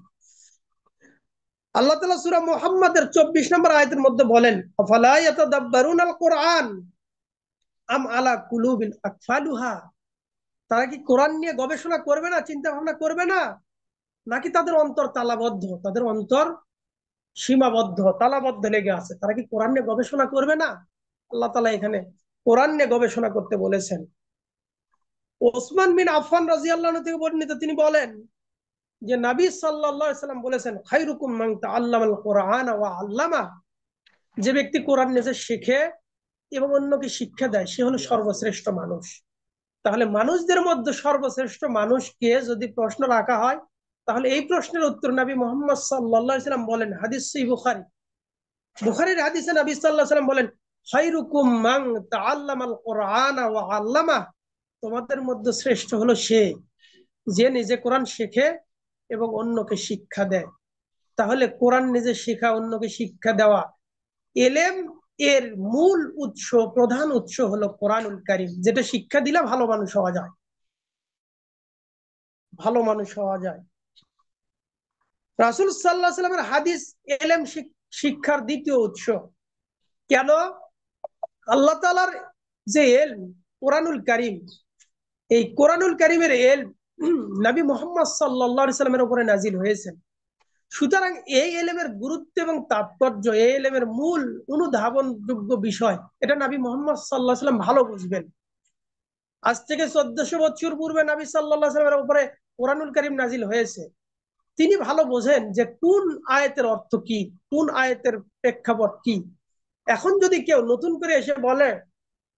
আল্লাহ তাআলা সূরা মুহাম্মাদের 24 নম্বর আয়াতের মধ্যে বলেন, আফালা ইয়াতাদাব্বারুনাল কুরআন আম আলা কুলুবিন আকফালুহা, তারা কি কোরআন নিয়ে গবেষণা করবে না, চিন্তা ভাবনা করবে না, নাকি তাদের অন্তর তালাবদ্ধ, তাদের অন্তর সীমাবদ্ধ, তালাবদ্ধ লেগে আছে, তারা কি কোরআন নিয়ে গবেষণা করবে না? আল্লাহ তাআলা এখানে কোরআন নিয়ে গবেষণা করতে বলেছেন। ওসমান বিন আফফান রাদিয়াল্লাহু আনহু থেকে বর্ণিত, তিনি বলেন যে নবী সাল্লাল্লাহু আলাইহি সাল্লাম বলেছেন, খায়রুকুম মান তাআল্লামাল কুরআন ওয়া আল্লামা, যে ব্যক্তি কোরআন নিজে শিখে এবং অন্যকে শিক্ষা দেয়, সে হলো সর্বশ্রেষ্ঠ মানুষ। তাহলে মানুষদের মধ্যে সর্বশ্রেষ্ঠ মানুষকে যদি প্রশ্ন রাখা হয়, তাহলে এই প্রশ্নের উত্তর নবী মুহাম্মদ সাল্লাল্লাহু আলাইহি সাল্লাম বলেন, হাদিস সহিহ বুখারী, বুখারীর হাদিসে নবী সাল্লাল্লাহু আলাইহি সাল্লাম বলেন, খায়রুকুম মান তাআল্লামাল কুরআন ওয়া আল্লামা, তোমাদের মধ্যে শ্রেষ্ঠ হলো সে যে নিজে কোরআন শেখে এবং অন্যকে শিক্ষা দেয়। তাহলে কোরআন নিজে শেখা, অন্যকে শিক্ষা দেওয়া, এলেম এর মূল উৎস, প্রধান উৎস হলো কোরআনুল কারীম, যেটা শিক্ষা দিলে ভালো মানুষ হওয়া যায়, ভালো মানুষ হওয়া যায়। রাসূল সাল্লাল্লাহু আলাইহি সাল্লামের হাদিস এলেম শিক্ষার দ্বিতীয় উৎস। কেন? আল্লাহ তাআলার যে এলম কোরআনুল কারীম, এই কোরআনুল কারীমের এলম নবী মুহাম্মদ সাল্লাল্লাহু আলাইহি সাল্লামের উপরে নাজিল হয়েছে। সুতরাং এই এলেমের গুরুত্ব এবং তাৎপর্য, এই এলেমের মূল অনুধাবনযোগ্য বিষয়, এটা নবী মুহাম্মদ সাল্লাল্লাহু আলাইহি সাল্লাম ভালো বুঝবেন। আজ থেকে 1400 বছর পূর্বে নবী সাল্লাল্লাহু আলাইহি সাল্লামের উপরে কোরআনুল কারীম নাজিল হয়েছে। তিনি ভালো বোঝেন যে কোন আয়াতের অর্থ কি, কোন আয়াতের প্রেক্ষাপট কি। এখন যদি কেউ নতুন করে এসে বলে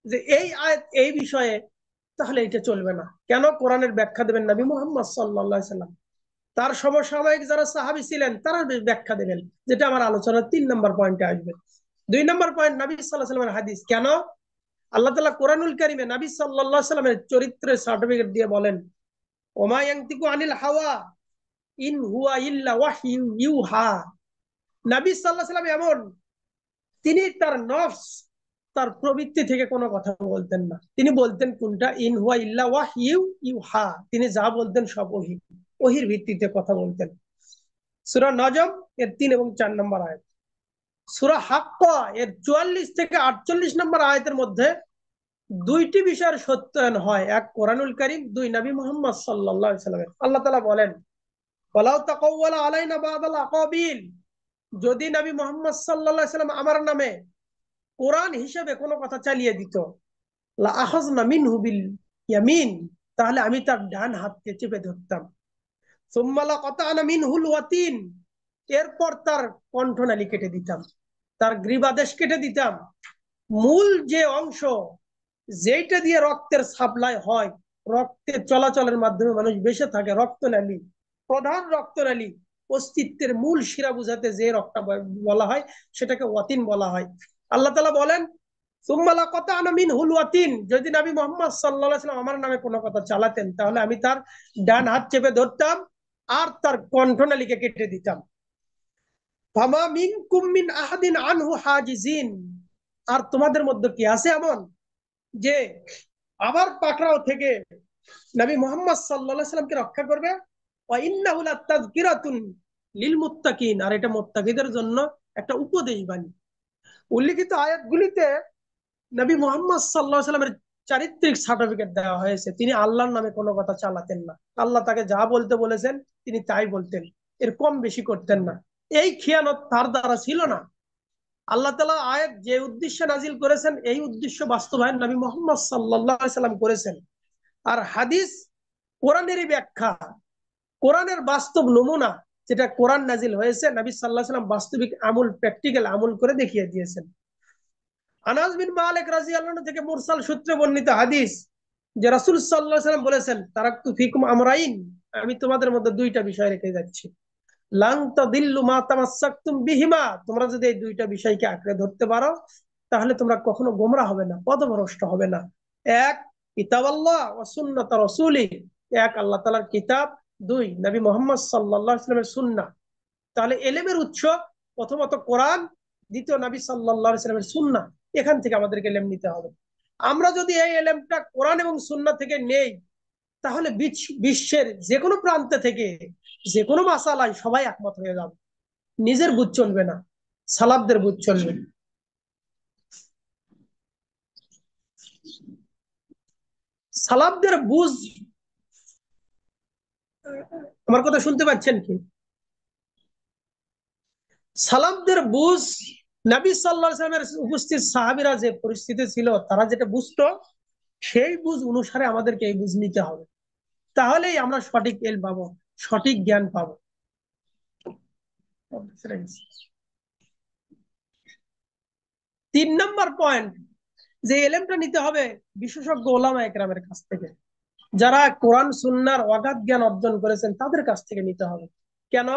যে এই আয়াত এই বিষয়ে, তাহলে এটা চলবে না। কেন? কোরআনের ব্যাখ্যা দেবেন নবী মুহাম্মদ সাল্লাল্লাহু আলাইহি সাল্লাম, তার সমসাময়িক যারা সাহাবী ছিলেন তারা ব্যাখ্যা দেবেন, যেটা আমার আলোচনার 3 নম্বর পয়েন্টে আসবে। 2 নম্বর পয়েন্ট, নবী সাল্লাল্লাহু আলাইহি ওয়াসাল্লামের হাদিস। কেন? আল্লাহ তাআলা কোরআনুল কারীমে নবী সাল্লাল্লাহু আলাইহি ওয়াসাল্লামের চরিত্রের সার্টিফিকেট দিয়ে বলেন, ওমা ইয়ানতিকু আনিল হাওয়া ইন হুয়া ইল্লা ওয়াহয়ু ইউহা। নবী সাল্লাল্লাহু আলাইহি ওয়াসাল্লাম এমন, তিনি তার নফস, তার প্রবৃত্তি থেকে কোনো কথা বলতেন না। তিনি বলতেন কোনটা? ইন হুয়া ইল্লা ওয়াহয়ু ইউহা, তিনি যা বলতেন সব ওহী, ওহীর ভিত্তিতে কথা বলতেন। সূরা নজম এর 3 এবং 4 নম্বর আয়াত, সূরা হাক্কা এর 44 থেকে 48 নম্বর আয়াতের মধ্যে দুইটি বিষয়ের সত্যায়ন হয়: এক কোরআনুল কারীম, দুই নবী মুহাম্মদ সাল্লাল্লাহু আলাইহি ওয়াসাল্লাম। আল্লাহ তাআলা বলেন, ওয়ালাউ তাকাওয়ালা আলাইনা বাদাল আকাবিল, যদি নবী মুহাম্মদ সাল্লাল্লাহু আলাইহি সাল্লাম আমার নামে কোরআন হিসেবে কোনো কথা চালিয়ে দিত, লা আখাযনা মিনহু বিল ইয়ামিন, তাহলে আমি তার ডান হাতকে চেপে ধরতাম। সুম্মা লাকাতানা মিনহুল ওয়াতিন, এরপর তার কণ্ঠনালী কেটে দিতাম, তার গ্রীবাদেশ কেটে দিতাম। মূল যে অংশ, যেটা দিয়ে রক্তের সাপ্লাই হয়, রক্তের চলাচলের মাধ্যমে মানুষ বেঁচে থাকে, রক্তনালী, প্রধান রক্তনালী, অস্তিত্বের মূল শিরা বুঝাতে যে রক্ত বলা হয় সেটাকে ওয়াতিন বলা হয়। আল্লাহ তাআলা বলেন সুম্মালা কাতানা মিনহুল ওয়াতিন, যদি নবী মুহাম্মদ সাল্লাল্লাহু আলাইহি ওয়াসাল্লাম আমার নামে কোনো কথা চালাতেন, তাহলে আমি তার ডান হাত চেপে ধরতাম আর তার কণ্ঠনালীকে কেটে দিতাম। ফামা মিনকুম মিন আহাদিন আনহু হাজিজিন, আর তোমাদের মধ্যে কি আছে এমন যে আবার পাকড়াও থেকে নবী মুহাম্মদ সাল্লাল্লাহু আলাইহি সাল্লামকে রক্ষা করবে? ওয়া ইন্নাহু লাতাযকিরাতুন লিল মুত্তাকিন, আর এটা মুত্তাকিদের জন্য একটা উপদেশ বাণী। উল্লেখিত আয়াতগুলিতে নবী মুহাম্মদ সাল্লাল্লাহু আলাইহি সাল্লামের চারিত্রিক সার্টিফিকেট দেওয়া হয়েছে। তিনি আল্লাহর নামে কোনো কথা চালাতেন না, আল্লাহ তাকে যা বলতে বলেছেন তিনি তাই বলতেন, এর কম বেশি করতেন না। এই খিয়ানত তার দ্বারা ছিল না। আল্লাহ তাআলা আয়াত যে উদ্দেশ্যে নাজিল করেছেন, এই উদ্দেশ্য বাস্তবায়ন নবী মুহাম্মদ সাল্লাল্লাহু আলাইহি সাল্লাম করেছেন। আর হাদিস কোরআনেরই ব্যাখ্যা, কোরআনের বাস্তব নমুনা, যেটা কোরআন নাজিল হয়েছে, নবী সাল্লাল্লাহু আলাইহি সাল্লাম বাস্তবিক আমল, প্র্যাকটিক্যাল আমল করে দেখিয়ে দিয়েছেন। আনাস বিন মালিক রাদিয়াল্লাহু আনহু থেকে মুরসাল সূত্রে বর্ণিত হাদিস, যে রাসূল সাল্লাল্লাহু আলাইহি সাল্লাম বলেছেন, তারাকতু ফিকুম আমরাইন, আমি তোমাদের মধ্যে দুইটা বিষয় রেখে যাচ্ছি। লান তাদিল্লু মা তামাসসাকতুম বিহিমা, তোমরা যদি এই দুইটা বিষয়কে আঁকড়ে ধরতে পারো, তাহলে তোমরা কখনো গোমরা হবে না, পথভ্রষ্ট হবে না। এক, কিতাবাল্লাহ ওয়া সুন্নাত রাসূলি, এক আল্লাহ তাআলার কিতাব, দুই নবী মুহাম্মদ সাল্লাল্লাহু আলাইহি সাল্লামের সুন্নাহ। তাহলে এলেমের উৎস প্রথমত কোরআন, দ্বিতীয় নবী সাল্লাল্লাহু আলাইহি সাল্লামের সুন্নাহ। এখান থেকে আমাদেরকে এলেম নিতে হবে। আমরা যদি এই এলেমটা কোরআন এবং সুন্নাহ থেকে নেই, তাহলে বিশ্বের যে কোনো প্রান্তে থেকে যে কোনো মাসালায় সবাই একমত হয়ে যাবে। নিজের বুঝ চলবে না, সালাফদের বুঝ চলবে। সালাফদের বুঝ, আমার কথা শুনতে পাচ্ছেন কি? সালাফদের বুঝ, নবী সাল্লাল্লাহু আলাইহি ওয়াসাল্লামের উপস্থিত সাহাবীরা যে পরিস্থিতি ছিল, তারা যেটা বুঝতো, সেই বুঝ অনুসারে আমাদেরকে এই বুঝ নিতে হবে। তাহলেই আমরা সঠিক এল পাবো, সঠিক জ্ঞান পাবো। তিন নম্বর পয়েন্ট, যে এলেমটা নিতে হবে বিশেষজ্ঞ ওলামা একরামের কাছ থেকে, যারা কোরআন সুন্নাহর অগাধ জ্ঞান অর্জন করেছেন, তাদের কাছ থেকে নিতে হবে। কেন?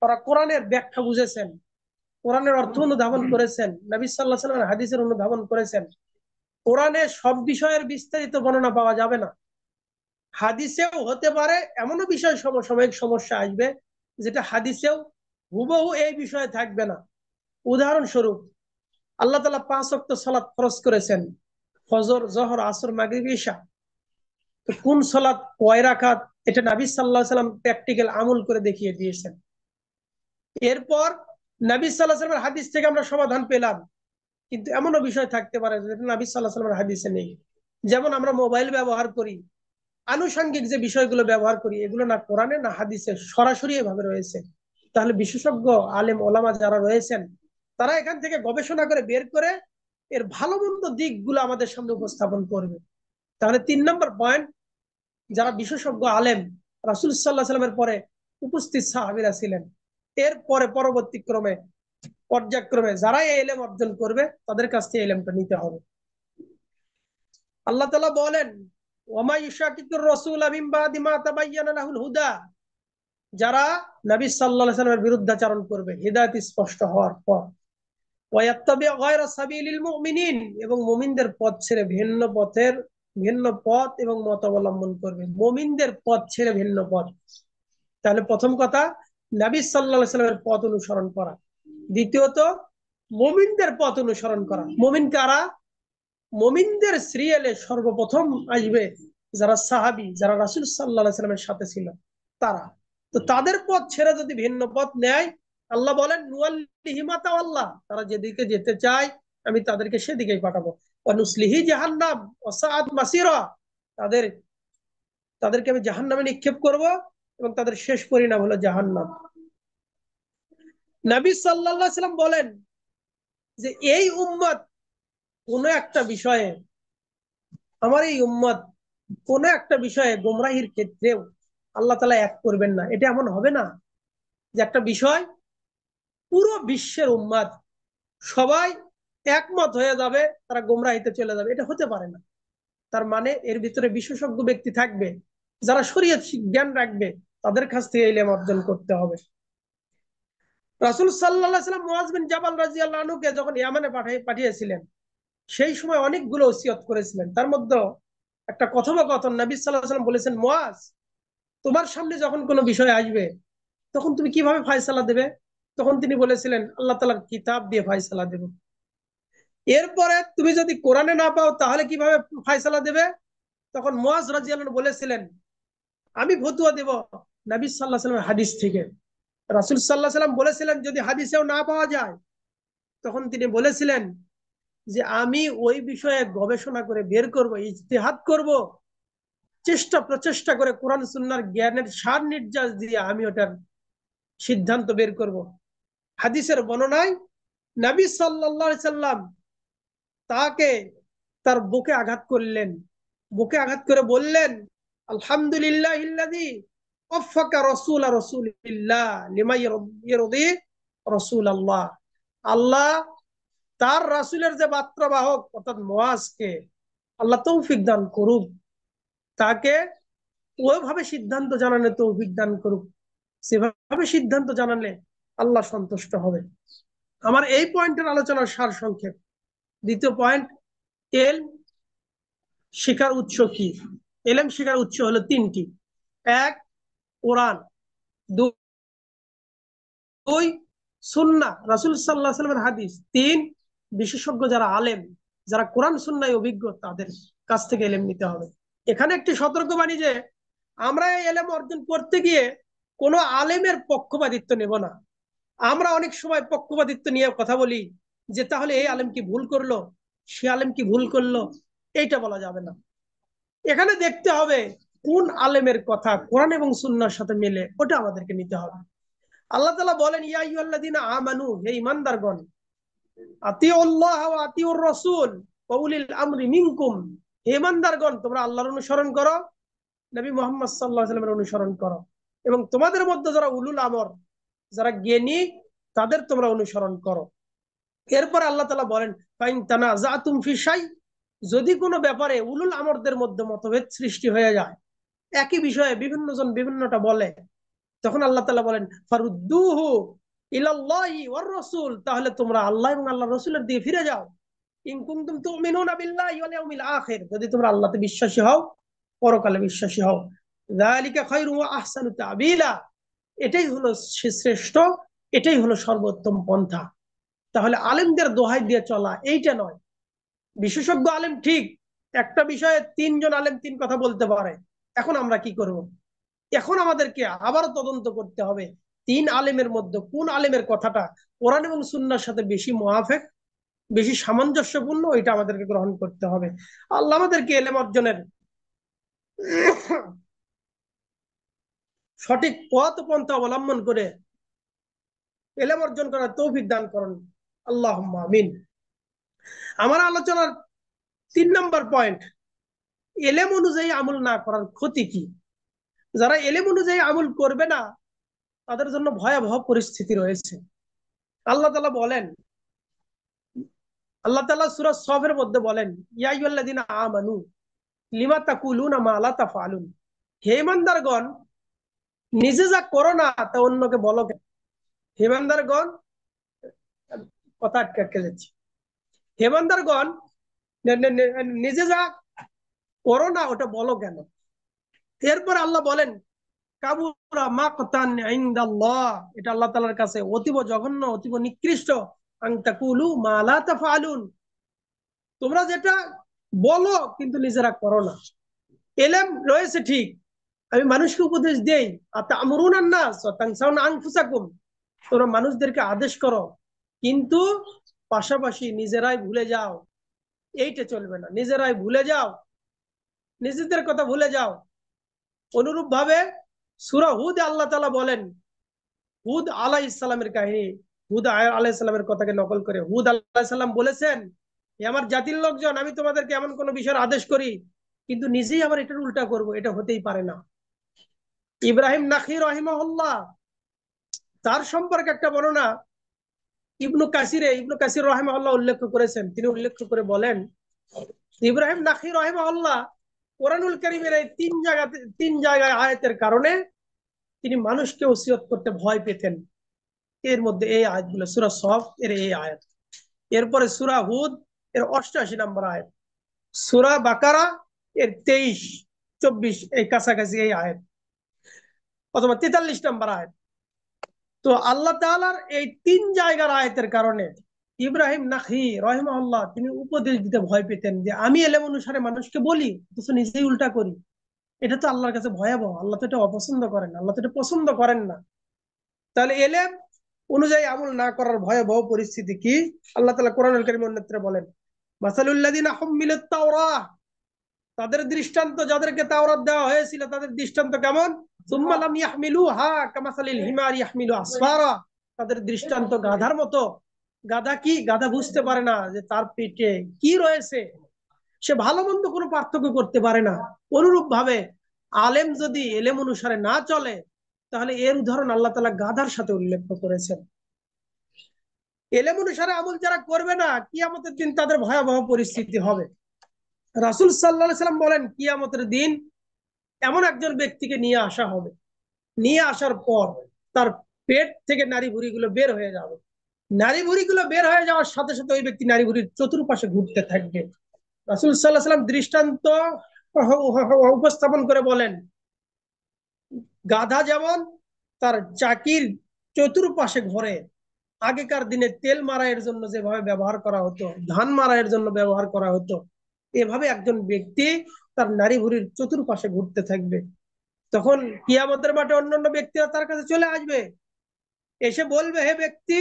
তারা কোরআনের ব্যাখ্যা বুঝেছেন, কোরআনের অর্থ অনুধাবন করেছেন, নবী সাল্লাল্লাহু আলাইহি ওয়াসাল্লামের হাদিসের অনুধাবন করেছেন। কোরআনে সব বিষয়ের বিস্তারিত বর্ণনা পাওয়া যাবে না, হাদিসেও হতে পারে এমনও বিষয় সমসাময়িক সমস্যা আসবে যেটা হাদিসেও হুবহু এই বিষয়ে থাকবে না। উদাহরণস্বরূপ, আল্লাহ তাআলা 5 ওয়াক্ত সালাত ফরজ করেছেন, ফজর, জোহর, আসর, মাগরিব, ইশা। তো কোন সালাত কয় রাকাত, এটা নবী সাল্লাল্লাহু আলাইহি ওয়াসাল্লাম প্র্যাকটিক্যাল আমল করে দেখিয়ে দিয়েছেন। এরপর নবী সাল্লাল্লাহু আলাইহি ওয়াসাল্লামের হাদিস থেকে আমরা সমাধান পেলাম, কিন্তু এমনও বিষয় থাকতে পারে যেটা নবী সাল্লাল্লাহু আলাইহি ওয়াসাল্লামের হাদিসে নেই। যেমন আমরা মোবাইল ব্যবহার করি, আনুষঙ্গিক যে বিষয়গুলো ব্যবহার করি, এগুলো না কোরআনে না হাদিসে সরাসরি এভাবে রয়েছে। তাহলে বিশেষজ্ঞ আলেম ওলামা যারা রয়েছেন, তারা এখান থেকে গবেষণা করে বের করে এর ভালো মন্দ দিকগুলো আমাদের সামনে উপস্থাপন করবে। তাহলে 3 নম্বর পয়েন্ট, যারা বিশেষজ্ঞ আলেম, রাসূল সাল্লাল্লাহু আলাইহি ওয়াসাল্লামের পরে উপস্থিত সাহাবীরা ছিলেন, এর পরে পরবর্তী ক্রমে, পর্যায়ক্রমে যারা এই ইলম অর্জন করবে, তাদের কাছ থেকে ইলমটা নিতে হবে। আল্লাহ তাআলা বলেন, ওয়ামা ইউশাকিকুর রাসূলা মিন বাদি মা তাবায়্যানা লাহুল হুদা, যারা নবী সাল্লাল্লাহু আলাইহি ওয়াসাল্লামের বিরুদ্ধাচরণ করবে হিদায়াত স্পষ্ট হওয়ার পর, ওয়ায়াত্তাবি গায়রা সাবিলিল মুমিনিন, এবং মুমিনদের পথ ছেড়ে ভিন্ন পথ এবং মত অবলম্বন করবে, মুমিনদের পথ ছেড়ে ভিন্ন পথ। তাহলে প্রথম কথা, নবী সাল্লাল্লাহু আলাইহি ওয়াসাল্লামের পথ অনুসরণ করা। দ্বিতীয়ত, মুমিনদের পথ অনুসরণ করা। মুমিন কারা? মুমিনদের সিরিয়ালে সর্বপ্রথম আসবে যারা সাহাবী, যারা রাসূল সাল্লাল্লাহু আলাইহি ওয়াসাল্লামের সাথে ছিল, তারা। তো তাদের পথ ছেড়ে যদি ভিন্ন পথ নেয়, আল্লাহ বলেন নুয়াল্লিহি মা তাওয়াল্লা, তারা যেদিকে যেতে চায় আমি তাদেরকে সেদিকেই পাঠাবো। ওয়া নুসলিহি জাহান্নাম ওয়া সাআত মাসিরা, তাদেরকে আমি জাহান্নামে নিক্ষেপ করব, এবং তাদের শেষ পরিণাম হলো জাহান্নাম। নবী সাল্লাল্লাহু আলাইহি সাল্লাম বলেন যে এই উম্মত কোন একটা বিষয়ে, আমার এই উম্মত কোন একটা বিষয়ে গোমরাহির ক্ষেত্রেও আল্লাহ তাআলা এক করবেন না। এটা এমন হবে না যে একটা বিষয় পুরো বিশ্বের উম্মত সবাই একমত হয়ে যাবে, তারা গোমরাহিতে চলে যাবে, এটা হতে পারে না। তার মানে এর ভিতরে বিশেষজ্ঞ ব্যক্তি থাকবে, যারা শরীয়ত জ্ঞান রাখবে, তাদের কাছ থেকে ইলম অর্জন করতে হবে। রাসূল সাল্লাল্লাহু আলাইহি সাল্লাম মুআয বিন জাবাল রাদিয়াল্লাহু আনহুকে যখন ইয়ামানে পাঠিয়েছিলেন, সেই সময় অনেকগুলো ওসিয়ত করেছিলেন। তার মধ্যে একটা কথোপকথন নবী সাল্লাল্লাহু আলাইহি সাল্লাম বলেছেন, মুআয, তোমার সামনে যখন কোনো বিষয় আসবে তখন তুমি কিভাবে ফয়সালা দেবে? তখন তিনি বলেছিলেন, আল্লাহ তাআলার কিতাব দিয়ে ফয়সালা দেব। এরপরে তুমি যদি কোরআনে না পাও তাহলে কিভাবে ফয়সালা দেবে? তখন মুআয রাদিয়াল্লাহু আনহু বলেছিলেন, আমি ফতোয়া দেব নবী সাল্লাল্লাহু আলাইহি সাল্লামের হাদিস থেকে। রাসূল সাল্লাল্লাহু আলাইহি সাল্লাম বলেছিলেন, যদি হাদিসেও না পাওয়া যায়, তখন তিনি বলেছিলেন যে আমি ওই বিষয়ে গবেষণা করে বের করব, ইজতিহাদ করব, চেষ্টা প্রচেষ্টা করে কোরআন সুন্নাহর জ্ঞানের সার নির্যাস দিয়ে আমি ওটার সিদ্ধান্ত বের করব। হাদিসের বর্ণনায় নবী সাল্লাল্লাহু আলাইহি সাল্লাম তাকে তার বুকে আঘাত করলেন, বুকে আঘাত করে বললেন, আলহামদুলিল্লাহিল্লাযী ওয়াফাকা রাসূলা রাসূলিল্লাহ লিমা ইয়ারদি রাসূলুল্লাহ। আল্লাহ তার রাসূলের যে বার্তাবাহক অর্থাৎ মুআজকে আল্লাহ তৌফিক দান করুক, তাকে ওইভাবে সিদ্ধান্ত জানানোর তৌফিক দান করুক, সেভাবে সিদ্ধান্ত জানালে আল্লাহ সন্তুষ্ট হবে। আমার এই পয়েন্টের আলোচনার সার সংক্ষেপ। দ্বিতীয় পয়েন্ট, এলম শিখার উৎস কি? এলম শিখার উৎস হলো তিনটি। এক, কোরআন। দুই, সুন্নাহ, রাসূল সাল্লাল্লাহু আলাইহি ওয়াসাল্লামের হাদিস। তিন, বিশেষজ্ঞ যারা আলেম, যারা কোরআন সুন্নাহয় অভিজ্ঞ, তাদের কাছ থেকে এলেম নিতে হবে। এখানে একটি সতর্কবাণী যে আমরা এই এলেম অর্জন করতে গিয়ে কোনো আলেমের পক্ষপাতিত্ব নেব না। আমরা অনেক সময় পক্ষপাতিত্ব নিয়ে কথা বলি যে তাহলে এই আলেম কি ভুল করলো, সে আলেম কি ভুল করলো, এইটা বলা যাবে না। এখানে দেখতে হবে কোন আলেমের কথা কোরআন এবং সুন্নাহর সাথে মিলে, ওটা আমাদেরকে নিতে হবে। আল্লাহ তাআলা বলেন, ইয়া আইয়ুহাল্লাযীনা আমানু, হে ঈমানদারগণ, আতিউল্লাহ ওয়া আতিউর রাসূল ওয়া উলিল আমরি মিনকুম, হে ঈমানদারগণ, তোমরা আল্লাহর অনুসরণ করো, নবী মুহাম্মদ সাল্লাল্লাহু আলাইহি ওয়াসাল্লামের অনুসরণ করো, এবং তোমাদের মধ্যে যারা উলুল আমর, যারা জ্ঞানী, তাদের তোমরা অনুসরণ করো। এরপর আল্লাহ তাআলা বলেন, ফাইন তানাযাতুম ফি শাই, যদি কোনো ব্যাপারে উলুল আমরদের মধ্যে মতভেদ সৃষ্টি হয়ে যায়, একই বিষয়ে বিভিন্ন জন বিভিন্নটা বলে, তখন আল্লাহ তাআলা বলেন, ফারুদ্দুহু ইলাল্লাহি ওয়ার রাসূল, তাহলে তোমরা আল্লাহ এবং আল্লাহর রাসূলের দিকে ফিরে যাও। ইন কুনতুম তুমিনুনা বিল্লাহি ওয়াল ইয়াউমিল আখির, যদি তোমরা আল্লাহতে বিশ্বাসী হও, পরকালে বিশ্বাসী হও। যালিকা খায়রু ওয়া আহসানু তা'বিলা, এটাই হলো শ্রেষ্ঠ, এটাই হলো সর্বোত্তম পন্থা। তাহলে আলেমদের দোহাই দিয়ে চলা এইটা নয়। বিশেষজ্ঞ আলেম ঠিক, একটা বিষয়ে তিনজন আলেম তিন কথা বলতে পারে, এখন আমরা কি করব? এখন আমাদেরকে আবারও তদন্ত করতে হবে তিন আলেমের মধ্যে কোন আলেমের কথাটা কোরআন এবং সুন্নাহর সাথে বেশি মুআফিক, বেশি সামঞ্জস্যপূর্ণ, এটা আমাদেরকে গ্রহণ করতে হবে। আল্লাহ আমাদেরকে ইলম অর্জনের সঠিক পথ পন্থা অবলম্বন করে ইলম অর্জন করার তৌফিক দান করুন, আল্লাহুম্মা আমিন। আমার আলোচনার 3 নম্বর পয়েন্ট, ইলম অনুযায়ী আমল না করার ক্ষতি কি? যারা ইলম অনুযায়ী আমল করবে না, তাদের জন্য ভয়াবহ পরিস্থিতি রয়েছে। আল্লাহ তাআলা বলেন, আল্লাহ তাআলা সূরা সফের মধ্যে বলেন, ইয়া আইয়ুহাল্লাযীনা আমানু লিমা তাকুলুনা মা লা তাফআলুন, হে ঈমানদারগণ, নিজে যা করো না তা অন্যকে বলো কেন? হে ঈমানদারগণ, কথা আটকে যাচ্ছে। হে ঈমানদারগণ, নিজে যা করো না ওটা বলো কেন? এরপর আল্লাহ বলেন, কাবুরা মাকতান ইনদাল্লাহ, এটা আল্লাহ তাআলার কাছে অতীব জঘন্য, অতীব নিকৃষ্ট, আন তাকুলু মা লা তাফআলুন, তোমরা যেটা বলো কিন্তু নিজেরা করো না। এলেম রয়েছে ঠিক, আমি মানুষকে উপদেশ দেই, আতা'মুরুনান নাস ওয়া তানসাউনা আনফুসাকুম, তোমরা মানুষদেরকে আদেশ করো কিন্তু পাশাপাশি নিজেরাই ভুলে যাও, এইটা চলবে না। নিজেরাই ভুলে যাও, নিজেদের কথা ভুলে যাও। অনুরূপ ভাবে সূরা হুদ আল্লাহ তাআলা বলেন, হুদ আলাইহিস সালামের কাহিনী, হুদ আলাইহিস সালামের কথাকে নকল করে হুদ আলাইহিস সালাম বলেছেন, হে আমার জাতির লোকজন, আমি তোমাদেরকে এমন কোন বিষয়ের আদেশ করি কিন্তু নিজেই আবার এটার উল্টা করব, এটা হতেই পারে না। ইব্রাহিম নাখি রাহিমাহুল্লাহ, তার সম্পর্কে একটা বর্ণনা ইবনু কাসির রাহিমাহুল্লাহ উল্লেখ করেছেন। তিনি উল্লেখ করে বলেন, ইব্রাহিম নাখি রাহিমাহুল্লাহ কোরআনুল কারীমের এই তিন জায়গায় আয়াতের কারণে তিনি মানুষকে ওসিয়ত করতে ভয় পেতেন। এর মধ্যে এই আয়াতগুলো, সূরা সফ এর এই আয়াত, এরপরে সূরা হুদ এর 88 নম্বর আয়াত, সূরা বাকারা এর 23-24 এই কাছাকাছি এই আয়াত, অথবা 43 নম্বর আয়াত। তো আল্লাহ তাআলার এই তিন জায়গার আয়াতের কারণে ইব্রাহিম নাখি রাহিমাহুল্লাহ তিনি উপদেশ দিতে ভয় পেতেন যে আমি এলেম অনুসারে মানুষকে বলি অথচ নিজেই উল্টা করি, এটা তো আল্লাহর কাছে ভয়াবহ। আল্লাহ তো এটা অপছন্দ করেন, আল্লাহ তো এটা পছন্দ করেন না। তাহলে এলেম অনুযায়ী আমল না করার ভয়াবহ পরিস্থিতি কি? আল্লাহ তাআলা কোরআনুল কারীমে অন্যত্র বলেন, মাসালুল্লাযিনা হুম্মিলাত তাওরাহ, তাদের দৃষ্টান্ত, যাদেরকে তাওরাত দেওয়া হয়েছিল তাদের দৃষ্টান্ত কেমন? সুম্মা লাম ইয়াহমিলুহা কামাসালিল হিমারি ইয়াহমিলু আসফারা, তাদের দৃষ্টান্ত গাধার মতো। গাধা কি? গাধা বুঝতে পারে না যে তার পেটে কি রয়েছে, সে ভালো মন্দ কোনো পার্থক্য করতে পারে না। অনুরূপ ভাবে আলেম যদি এলেম অনুসারে না চলে, তাহলে এর উদাহরণ আল্লাহ তাআলা গাধার সাথে উল্লেখ করেছেন। এলেম অনুসারে আমল যারা করবে না, কিয়ামতের দিন তাদের ভয়াবহ পরিস্থিতি হবে। রাসূল সাল্লাল্লাহু আলাইহি সাল্লাম বলেন, কিয়ামতের দিন এমন একজন ব্যক্তিকে নিয়ে আসা হবে, নিয়ে আসার পর তার পেট থেকে নারী ভুঁড়িগুলো বের হয়ে যাবে। নারী ভুঁড়িগুলো বের হয়ে যাওয়ার সাথে সাথে ওই ব্যক্তি নারী ভুঁড়ির চতুর্পাশে ঘুরতে থাকবে। রাসূল সাল্লাল্লাহু আলাইহি সাল্লাম দৃষ্টান্ত উপস্থাপন করে বলেন, গাধা যেমন তার চাকির চতুর্পাশে ঘোরে, আগেকার দিনে তেল মারাইয়ের জন্য যেভাবে ব্যবহার করা হতো, ধান মারাইয়ের জন্য ব্যবহার করা হতো, এভাবে একজন ব্যক্তি তার নারী ভুঁড়ির চতুর্পাশে ঘুরতে থাকবে। তখন কিয়ামতের মাঠে অন্যান্য ব্যক্তিরা তার কাছে চলে আসবে, এসে বলবে, হে ব্যক্তি,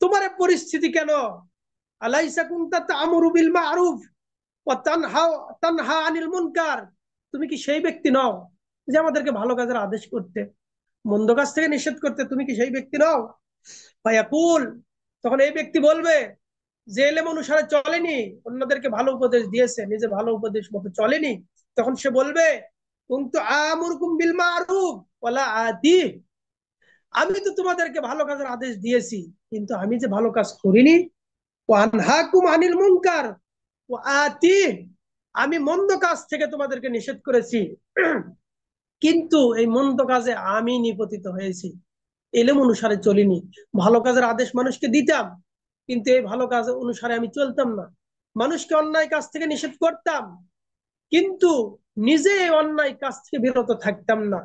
তোমার পরিস্থিতি কেন? আলাইসা কুনতা তা'মুরু বিল মা'রুফ ওয়া তানহা আনিল মুনকার, তুমি কি সেই ব্যক্তি নও যে আমাদেরকে ভালো কাজের আদেশ করতে, মন্দ কাজ থেকে নিষেধ করতে? তুমি কি সেই ব্যক্তি নও? ফায়াকুল, তখন এই ব্যক্তি বলবে, যে এলেম অনুসারে চলেনি, অন্যদেরকে ভালো উপদেশ দিয়েছে, নিজে ভালো উপদেশ মতো চলেনি, তখন সে বলবে, কুনতু আমুরকুম বিল মা'রুফ ওয়ালা আতি, আমি তো তোমাদেরকে ভালো কাজের আদেশ দিয়েছি কিন্তু আমি যে ভালো কাজ করিনি। ওয়া আনহাকুম আনিল মুনকার ওয়া আতি, আমি মন্দ কাজ থেকে তোমাদেরকে নিষেধ করেছি কিন্তু এই মন্দ কাজে আমি নিপতিত হয়েছি, এলেম অনুসারে চলিনি। ভালো কাজের আদেশ মানুষকে দিতাম কিন্তু এই ভালো কাজ অনুসারে আমি চলতাম না, মানুষকে অন্যায় কাজ থেকে নিষেধ করতাম কিন্তু নিজে এই অন্যায় কাজ থেকে বিরত থাকতাম না।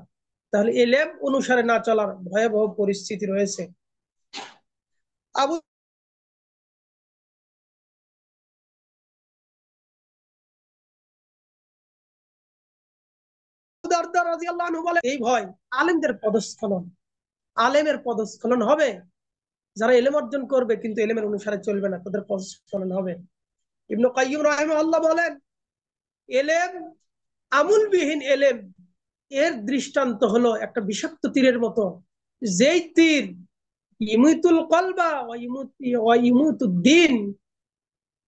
তাহলে এলেম অনুসারে না চলার ভয়াবহ পরিস্থিতি রয়েছে। আবু দারদা রাদিয়াল্লাহু আনহু বলেন, এই ভয় আলেমদের পদস্খলন, আলেমের পদস্খলন হবে। যারা এলেম অর্জন করবে কিন্তু এলেমের অনুসারে চলবে না, তাদের পদস্খলন হবে। ইবনে কাইয়্যিম রাহিমাহুল্লাহ বলেন, এলেম, আমুলবিহীন এলেম এর দৃষ্টান্ত হলো একটা বিষাক্ত তীরের মতো, যেই তীর ইমিতুল কলবা ওয়া ইমুতুদ্দিন,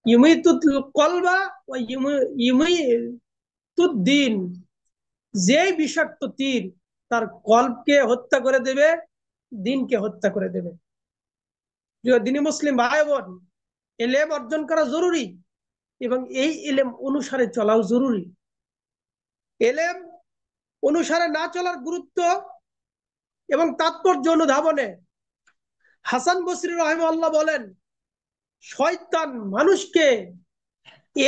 ইমিতুল কলবা ওয়া ইমিতুদ্দিন, যেই বিষাক্ত তীর তার কলবকে হত্যা করে দেবে, দিনকে হত্যা করে দেবে। দিনী মুসলিম ভাই বোন, এলেম অর্জন করা জরুরি এবং এই এলেম অনুসারে চলাও জরুরি। এলেম অনুসারে না চলার গুরুত্ব এবং তাৎপর্য অনুধাবনে হাসান বসরি রাহিমাহুল্লাহ বলেন, শয়তান মানুষকে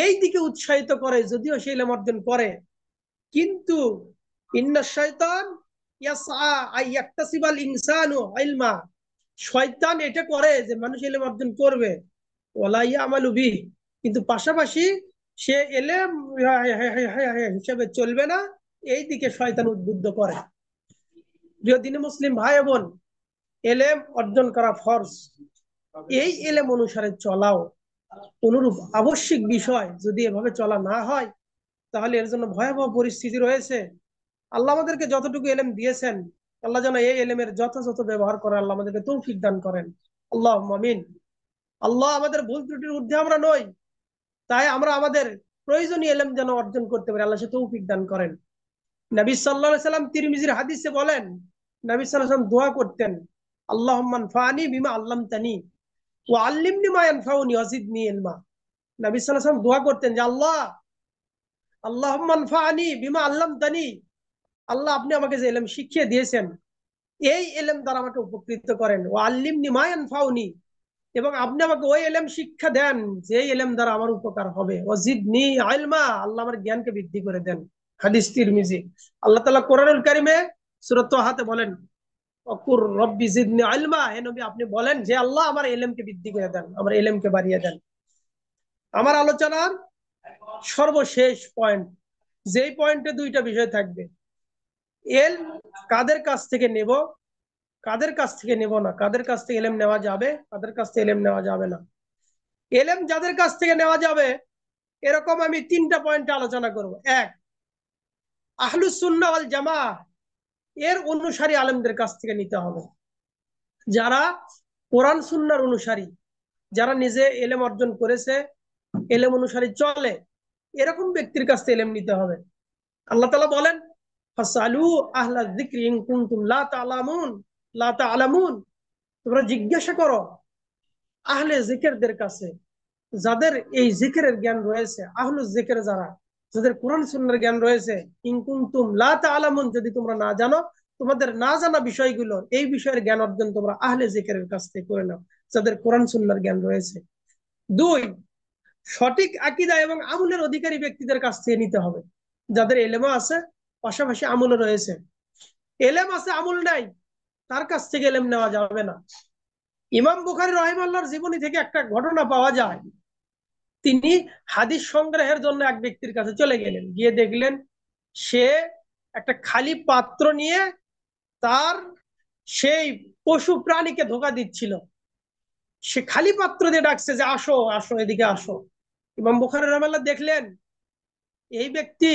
এই দিকে উৎসাহিত করে, যদিও সে ইলম অর্জন করে, কিন্তু ইন্না শাইতান ইয়াসআ আইয়াকতাসিবাল ইনসানু ইলমা, শয়তান এটা করে যে মানুষ ইলম অর্জন করবে, ওয়ালা ইয়ামালু বিহি, কিন্তু পাশাপাশি সে ইলম হিসেবে চলবে না, এই দিকে শয়তান উদ্বুদ্ধ করে। প্রিয় দিনী মুসলিম ভাই বোন, এলেম অর্জন করা ফরজ, এই এলেম অনুসারে চলাও অনুরূপ আবশ্যিক বিষয়। যদি এভাবে চলা না হয় তাহলে এর জন্য ভয়াবহ পরিস্থিতি রয়েছে। আল্লাহ আমাদেরকে যতটুকু এলেম দিয়েছেন, আল্লাহ যেন এই এলেমের যথাযথ ব্যবহার করে আল্লাহ আমাদেরকে তৌফিক দান করেন। আল্লাহ আমিন। আল্লাহ আমাদের ভুল ত্রুটির ঊর্ধ্বে আমরা নই, তাই আমরা আমাদের প্রয়োজনীয় এলেম যেন অর্জন করতে পারি, আল্লাহ সে তৌফিক দান করেন। নবী সাল্লাল্লাহু আলাইহি সাল্লাম তিরমিজির হাদিসে বলেন, নবী সাল্লাল্লাহু আলাইহি ওয়াসাল্লাম দোয়া করতেন, আল্লাহুম্মা আনফানি বিমা আল্লামতানি ওয়া আল্লিমনি মা ইয়ানফাউনি ওয়া জিদনি ইলমা। নবী সাল্লাল্লাহু আলাইহি ওয়াসাল্লাম দোয়া করতেন যে আল্লাহ, আল্লাহুম্মা আনফানি বিমা আল্লামতানি, আল্লাহ আপনি আমাকে যে ইলম শিখিয়ে দিয়েছেন এই ইলম দ্বারা আমাকে উপকৃত করেন, ওয়া আল্লিমনি মা ইয়ানফাউনি, এবং আপনি আমাকে ওই ইলম শিক্ষা দেন যে ইলম দ্বারা আমার উপকার হবে, ওয়া জিদনি ইলমা, আল্লাহ আমার জ্ঞানকে বৃদ্ধি করে দেন। হাদিস তিরমিজি। আল্লাহ তাআলা কোরআনুল কারীমে সূরা তাহাতে বলেন, অকুর রব্বি জিদনি ইলমা, হে নবী আপনি বলেন যে আল্লাহ আমার ইলমকে বৃদ্ধি করে দেন, আমার ইলমকে বাড়িয়ে দেন। আমার আলোচনার সর্বশেষ পয়েন্ট, যেই পয়েন্টে দুইটা বিষয় থাকবে, এল কাদের কাছ থেকে নেব, কাদের কাছ থেকে নেব না, কাদের কাছ থেকে এলেম নেওয়া যাবে, কাদের কাছ থেকে এলেম নেওয়া যাবে না। এলেম যাদের কাছ থেকে নেওয়া যাবে এরকম আমি তিনটা পয়েন্টে আলোচনা করব। এক, আহলুস সুন্নাহ ওয়াল জামাআহ এর অনুসারী আলেমদের কাছ থেকে নিতে হবে, যারা কোরআন সুন্নাহর অনুসারী, যারা নিজে এলেম অর্জন করেছে, এলেম অনুসারী চলে, এরকম ব্যক্তির কাছ থেকে এলেম নিতে হবে। আল্লাহ তাআলা বলেন, ফাসালু আহলা যিকরি ইন কুনতুম লা তা'লামুন, তোমরা জিজ্ঞাসা করো আহলে জিকিরদের কাছে, যাদের এই জিকিরের জ্ঞান রয়েছে, আহলুজ জিকির যারা, যাদের কোরআন সুন্নাহর জ্ঞান রয়েছে, ইন কুনতুম লা তা'লামুন, যদি তোমরা না জানো, তোমাদের না জানা বিষয়গুলো, এই বিষয়ের জ্ঞান অর্জন তোমরা আহলে জিকিরের কাছ থেকে করে নাও, যাদের কোরআন সুন্নাহর জ্ঞান রয়েছে। দুই, সঠিক আকীদা এবং আমলের অধিকারী ব্যক্তিদের কাছ থেকে নিতে হবে, যাদের এলেমও আছে পাশাপাশি আমলও রয়েছে। এলেম আছে আমল নাই, তার কাছ থেকে এলেম নেওয়া যাবে না। ইমাম বুখারী রাহিমাহুল্লাহর জীবনী থেকে একটা ঘটনা পাওয়া যায়। তিনি হাদিস সংগ্রহের জন্য এক ব্যক্তির কাছে চলে গেলেন, গিয়ে দেখলেন সে একটা খালি পাত্র নিয়ে তার সেই পশু প্রাণীকে ধোঁকা দিচ্ছিল। সে খালি পাত্র দিয়ে ডাকছে যে আসো আসো এদিকে আসো। ইমাম বুখারী রাহিমাহুল্লাহ দেখলেন এই ব্যক্তি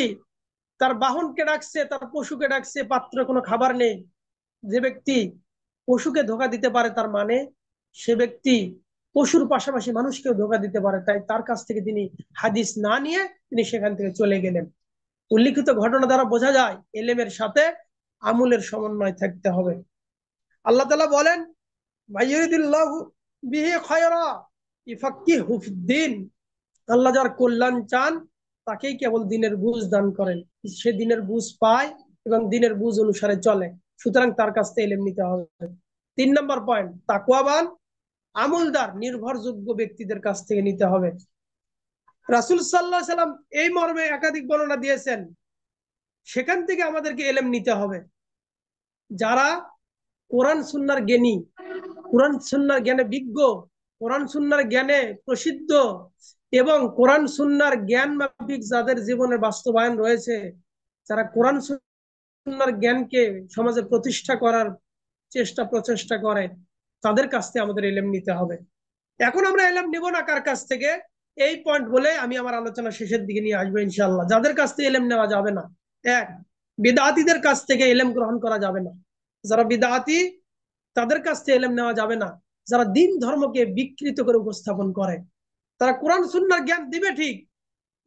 তার বাহনকে ডাকছে, তার পশুকে ডাকছে, পাত্রে কোনো খাবার নেই। যে ব্যক্তি পশুকে ধোঁকা দিতে পারে তার মানে সে ব্যক্তি পশুর পাশাপাশি মানুষকেও ধোঁকা দিতে পারে, তাই তার কাছ থেকে তিনি হাদিস না নিয়ে তিনি সেখান থেকে চলে গেলেন। উল্লিখিত ঘটনা দ্বারা বোঝা যায় এলেমের সাথে আমলের সমন্বয় থাকতে হবে। আল্লাহ তাআলা বলেন, মাইয়ুরিদিল্লাহু বিহি খায়রা ইউফাক্কিহু ফিদ্দিন, আল্লাহ যার কল্যাণ চান তাকেই কেবল দিনের বুঝ দান করেন, সে দিনের বুঝ পায় এবং দিনের বুঝ অনুসারে চলে, সুতরাং তার কাছ থেকে এলেম নিতে হবে। 3 নম্বর পয়েন্ট, তাকওয়াবান আমলদার নির্ভরযোগ্য ব্যক্তিদের কাছ থেকে নিতে হবে। রাসূল সাল্লাল্লাহু আলাইহি সাল্লাম এই মর্মে একাধিক বর্ণনা দিয়েছেন, সেখান থেকে আমাদেরকে এলেম নিতে হবে। যারা কোরআন সুন্নাহর জ্ঞানী, কোরআন সুন্নাহর জ্ঞানে বিজ্ঞ, কোরআন সুন্নাহর জ্ঞানে প্রসিদ্ধ এবং কোরআন সুন্নাহর জ্ঞান মাফিক যাদের জীবনে বাস্তবায়ন রয়েছে, যারা কোরআন সুন্নাহর জ্ঞানকে সমাজে প্রতিষ্ঠা করার চেষ্টা প্রচেষ্টা করে, তাদের কাছ থেকে আমাদের ইলম নিতে হবে। এখন আমরা ইলম নিব না কার কাছ থেকে, এই পয়েন্ট বলে আমি আমার আলোচনা শেষের দিকে নিয়ে আসবো ইনশাআল্লাহ। যাদের কাছ থেকে ইলম নেওয়া যাবে না, এক, বিদআতীদের কাছ থেকে ইলম গ্রহণ করা যাবে না। যারা বিদআতী তাদের কাছ থেকে ইলম নেওয়া যাবে না। যারা দিন ধর্মকে বিকৃত করে উপস্থাপন করে, তারা কোরআন সুন্নাহর জ্ঞান দিবে ঠিক,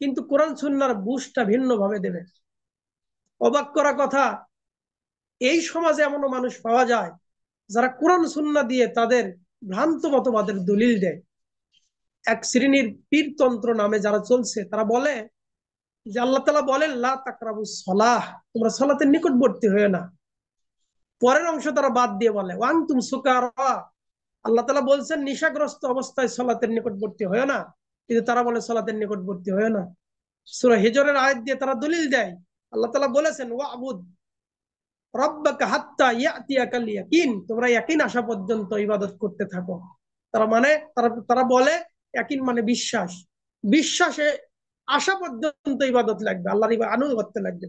কিন্তু কোরআন সুন্নাহর বুঝটা ভিন্ন ভাবে দেবে। অবাক করা কথা, এই সমাজে এমনও মানুষ পাওয়া যায় যারা কোরআন সুন্নাহ দিয়ে তাদের ভ্রান্ত মতবাদের দলিল দেয়। এক শ্রেণীর পীরতন্ত্র নামে যারা চলছে, তারা বলে যে আল্লাহ তাআলা বলেন লা তাকরাবুস সালাহ, তোমরা সালাতের নিকটবর্তী হয়ে না। পরের অংশ তারা বাদ দিয়ে বলে ওয়া আনতুম সুকারা, আল্লাহ তাআলা বলছেন নিশাগ্রস্ত অবস্থায় সালাতের নিকটবর্তী হয়ে না, কিন্তু তারা বলে সালাতের নিকটবর্তী হয়ে না। সূরা হিজরের আয়াত দিয়ে তারা দলিল দেয়, আল্লাহ তাআলা বলেছেন ওয়াবুদ রব্বাকা হাত্তা ইয়াতিয়াকাল ইয়াকিন, তোমরা ইয়াকিন আসা পর্যন্ত ইবাদত করতে থাকো। তারা মানে তারা বলে ইয়াকিন মানে বিশ্বাস, বিশ্বাসে আসা পর্যন্ত ইবাদত লাগবে, আল্লাহর আনুগত্য করতে লাগবে,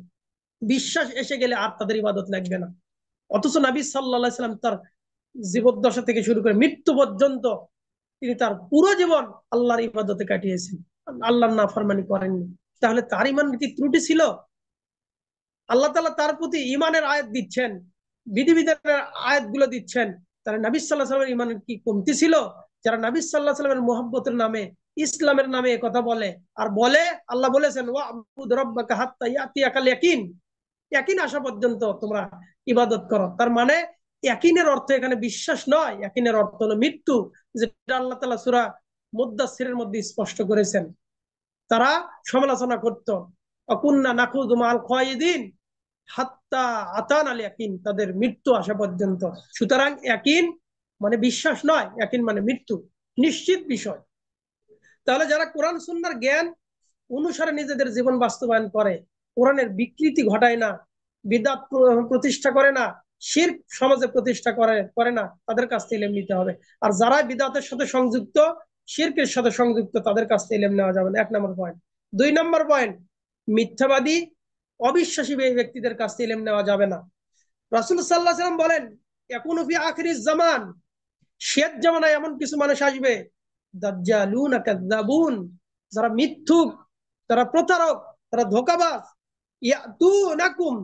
বিশ্বাস এসে গেলে আর তাদের ইবাদত লাগবে না। অথচ নবী সাল্লাল্লাহু আলাইহি সাল্লাম তার জীবদ্দশা থেকে শুরু করে মৃত্যু পর্যন্ত তিনি তার পুরো জীবন আল্লাহর ইবাদতে কাটিয়েছেন, আল্লাহর নাফরমানি করেননি। তাহলে তার ইমান কি ত্রুটি ছিল? আল্লাহ তাআলা তার প্রতি ইমানের আয়াত দিচ্ছেন, বিধিবিধানের আয়াতগুলো দিচ্ছেন, তারা নবী সাল্লাল্লাহু আলাইহি ওয়াসাল্লামের ইমানের কি কমতি ছিল? যারা নবী সাল্লাল্লাহু আলাইহি ওয়াসাল্লামের মুহাব্বতের নামে, ইসলামের নামে কথা বলে, আর বলে আল্লাহ বলেছেন ওয়া আবুদ রাব্বাকা হাত্তা ইয়াতিয়াকাল ইয়াকিন, ইয়াকিন আসা পর্যন্ত তোমরা ইবাদত করো। তার মানে ইয়াকিনের অর্থ এখানে বিশ্বাস নয়, ইয়াকিনের অর্থ হলো মৃত্যু, যেটা আল্লাহ তাআলা সূরা মুদ্দাসসিরের মধ্যে স্পষ্ট করেছেন। তারা সমালোচনা করত, অকুন্না নাকুযু মাল খায়িদিন হাত্তা আতান আল ইয়াকিন, তাদের মৃত্যু আসা পর্যন্ত। সুতরাং ইয়াকিন মানে বিশ্বাস নয়, ইয়াকিন মানে মৃত্যু, নিশ্চিত বিষয়। তাহলে যারা কোরআন সুন্নাহর জ্ঞান অনুসারে নিজেদের জীবন বাস্তবায়ন করে, কোরআনের বিকৃতি ঘটায় না, বিদআত প্রতিষ্ঠা করে না, শিরক সমাজে প্রতিষ্ঠা করে না, তাদের কাছ থেকে ইলম নিতে হবে। আর যারা বিদআতের সাথে সংযুক্ত, শিরকের সাথে সংযুক্ত, তাদের কাছ থেকে ইলম নেওয়া যাবে না। 1 নম্বর পয়েন্ট। 2 নম্বর পয়েন্ট, মিথ্যাবাদী অবিশ্বাসী ব্যক্তিদের কাছ থেকে ইলম নেওয়া যাবে না। রাসূল সাল্লাল্লাহু আলাইহি ওয়াসাল্লাম বলেন, ইয়াকুনু ফি আখিরিজ জামান, শেষ জামানায় এমন কিছু মানুষ আসবে, দাজ্জালুনা কাযাবুন, যারা মিথ্যুক, তারা প্রতারক, তারা ধোঁকাবাজ, ইয়াতুনাকুম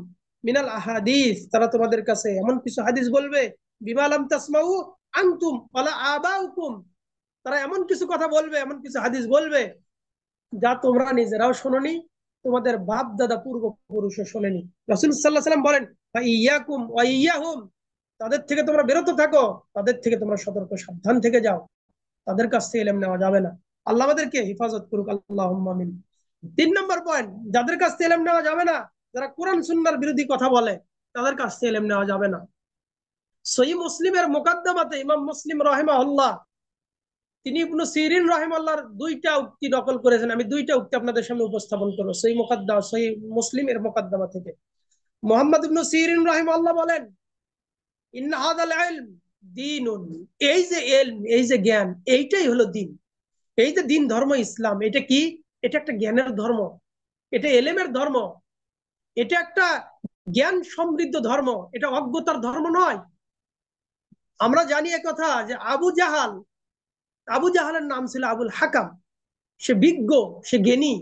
মিনাল আহাদিস, তারা তোমাদের কাছে এমন কিছু হাদিস বলবে, বিমা লাম তাসমাউ আনতুম ওয়ালা আবাউকুম, তারা এমন কিছু কথা বলবে, এমন কিছু হাদিস বলবে যা তোমরা নিজেরাও শোনোনি, তোমাদের বাপ দাদা পূর্বপুরুষও শোনেনি। রাসূল সাল্লাল্লাহু আলাইহি ওয়াসাল্লাম বলেন, ফাইয়াকুম ওয়া ইয়াহুম, তাদের থেকে তোমরা বিরত থাকো, তাদের থেকে তোমরা সতর্ক সাবধান থেকে যাও, তাদের কাছ থেকে ইলম নেওয়া যাবে না। আল্লাহ আমাদেরকে হেফাজত করুক, আল্লাহুম্মা আমিন। 3 নম্বর পয়েন্ট, যাদের কাছ থেকে ইলম নেওয়া যাবে না, যারা কোরআন সুন্নাহর বিরোধী কথা বলে, তাদের কাছ থেকে ইলম নেওয়া যাবে না। সহিহ মুসলিমের মুকাদ্দমাতে ইমাম মুসলিম রাহিমাহুল্লাহ, তিনি ইবনে সিরিন রাহিমাহুল্লাহর 2টা উক্তি নকল করেছেন। আমি 2টা উক্তি আপনাদের সামনে উপস্থাপন করব সহিহ মুসলিমের মুকাদ্দমা থেকে। মুহাম্মদ ইবনে সিরিন রাহিমাহুল্লাহ বলেন, ইন্না হাযাল ইলম দীনুন, এই যে ইলম, এই যে জ্ঞান, এইটাই হলো দ্বীন। এই যে দ্বীন, ধর্ম ইসলাম, এটা কি? এটা একটা জ্ঞানের ধর্ম, এটা এলেমের ধর্ম, এটা একটা জ্ঞান সমৃদ্ধ ধর্ম, এটা অজ্ঞতার ধর্ম নয়। আমরা জানি কথা যে আবু জাহালের নাম ছিল আবুল হাকাম, সে বিজ্ঞ, সে জ্ঞানী,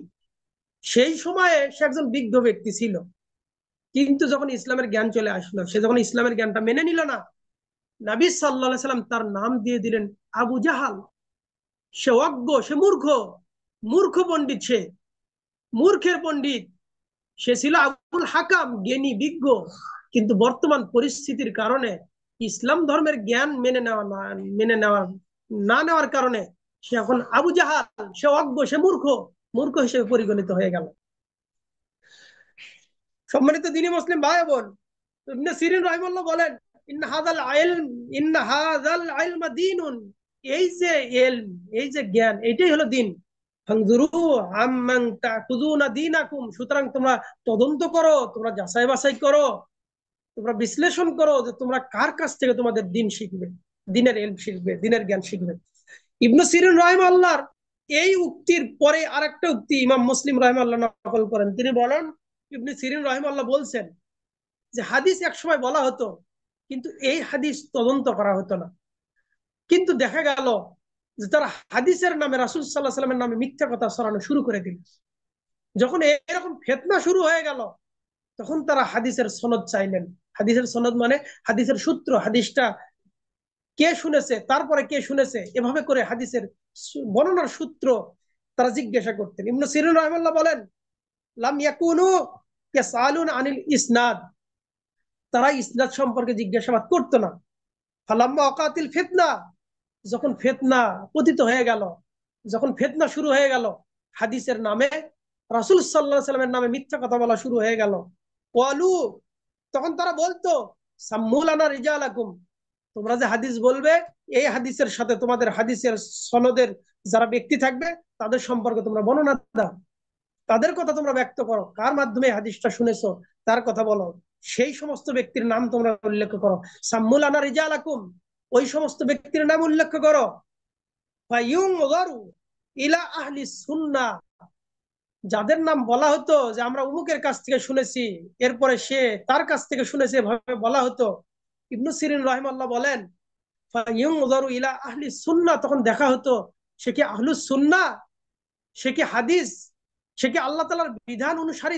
সেই সময়ে সে একজন বিজ্ঞ ব্যক্তি ছিল। কিন্তু যখন ইসলামের জ্ঞান চলে আসলো, সে যখন ইসলামের জ্ঞানটা মেনে নিল না, নবী সাল্লাল্লাহু আলাইহি সাল্লাম তার নাম দিয়ে দিলেন আবু জাহাল। সে অজ্ঞ, সে মূর্খ, মূর্খ পণ্ডিত, সে মূর্খের পণ্ডিত। সে ছিল আবুল হাকাম, জ্ঞানী বিজ্ঞ, কিন্তু বর্তমান পরিস্থিতির কারণে, ইসলাম ধর্মের জ্ঞান মেনে না নেওয়ার কারণে সে এখন আবু জাহাল, সে অজ্ঞ, সে মূর্খ, মূর্খ হিসেবে পরিগণিত হয়ে গেল। সম্মানিত দ্বীনি মুসলিম ভাই বোন, ইবনে সিরিন রাহিমাহুল্লাহ বলেন, ইন্না হাযাল ইলমা দীনুন, এই যে ইলম, এই যে জ্ঞান, এটাই হলো দ্বীন। ফানজুরু আম্মান তাকুযুনা দীনাকুম, সুতরাং তোমরা তদন্ত করো, তোমরা যাচাই বাছাই করো, তোমরা বিশ্লেষণ করো যে তোমরা কার কাছ থেকে তোমাদের দ্বীন শিখবে, দ্বীনের ইলম শিখবে, দ্বীনের জ্ঞান শিখবে। ইবনে সিরিন রাহিমাহুল্লাহর এই উক্তির পরে আরেকটা উক্তি ইমাম মুসলিম রাহিমাহুল্লাহ নকল করেন। তিনি বলেন, ইবনে সিরিন রাহিমাহুল্লাহ বলছেন যে হাদিস একসময় বলা হতো, কিন্তু এই হাদিস তদন্ত করা হতো না। কিন্তু দেখা গেল যে তারা হাদিসের নামে, রাসূল সাল্লাল্লাহু আলাইহি ওয়াসাল্লামের নামে মিথ্যা কথা ছড়ানো শুরু করে দিল। যখন এরকম ফিতনা শুরু হয়ে গেল, তখন তারা হাদিসের সনদ চাইলেন। হাদিসের সনদ মানে হাদিসের সূত্র, হাদিসটা কে শুনেছে, তারপরে কে শুনেছে, এভাবে করে হাদিসের বর্ণনার সূত্র তারা জিজ্ঞাসা করতেন। ইবনে সিরিন রাহিমাহুল্লাহ বলেন, লাম ইয়াকুনু ইয়াসআলুন আনিল ইসনাদ, তারা ইসনাদ সম্পর্কে জিজ্ঞাসাবাদ করতো না। ফালাম্মা ওয়াকাতিল ফিতনা, যখন ফিতনা পতিত হয়ে গেল, যখন ফিতনা শুরু হয়ে গেল, হাদিসের নামে, রাসূল সাল্লাল্লাহু আলাইহি ওয়াসাল্লামের নামে মিথ্যা কথা বলা শুরু হয়ে গেল। ওয়ালু, তখন তারা বলতো, সাম্মুলানা রিজালাকুম, তোমরা যে হাদিস বলবে, এই হাদিসের সাথে তোমাদের হাদিসের সনদের যারা ব্যক্তি থাকবে, তাদের সম্পর্কে তোমরা বর্ণনা দাও, তাদের কথা তোমরা ব্যক্ত করো, কার মাধ্যমে হাদিসটা শুনেছো তার কথা বলো, সেই সমস্ত ব্যক্তির নাম তোমরা উল্লেখ করো। সাম্মুলানা রিজালাকুম, ওই সমস্ত ব্যক্তির নাম উল্লেখ করো। ফায়ুনযারু ইলা আহলি সুন্নাহ, যাদের নাম বলা হতো যে আমরা উমুকের কাছ থেকে শুনেছি, এরপরে সে তার কাছ থেকে শুনেছে, এভাবে বলা হতো। ইবনে সিরিন রাহিমাহুল্লাহ বলেন, ফায়ুনযারু ইলা আহলি সুন্নাহ, তখন দেখা হতো সে কি আহলুস সুন্নাহ, সে কি হাদিস সে কি আল্লাহ তাআলার বিধান অনুসারী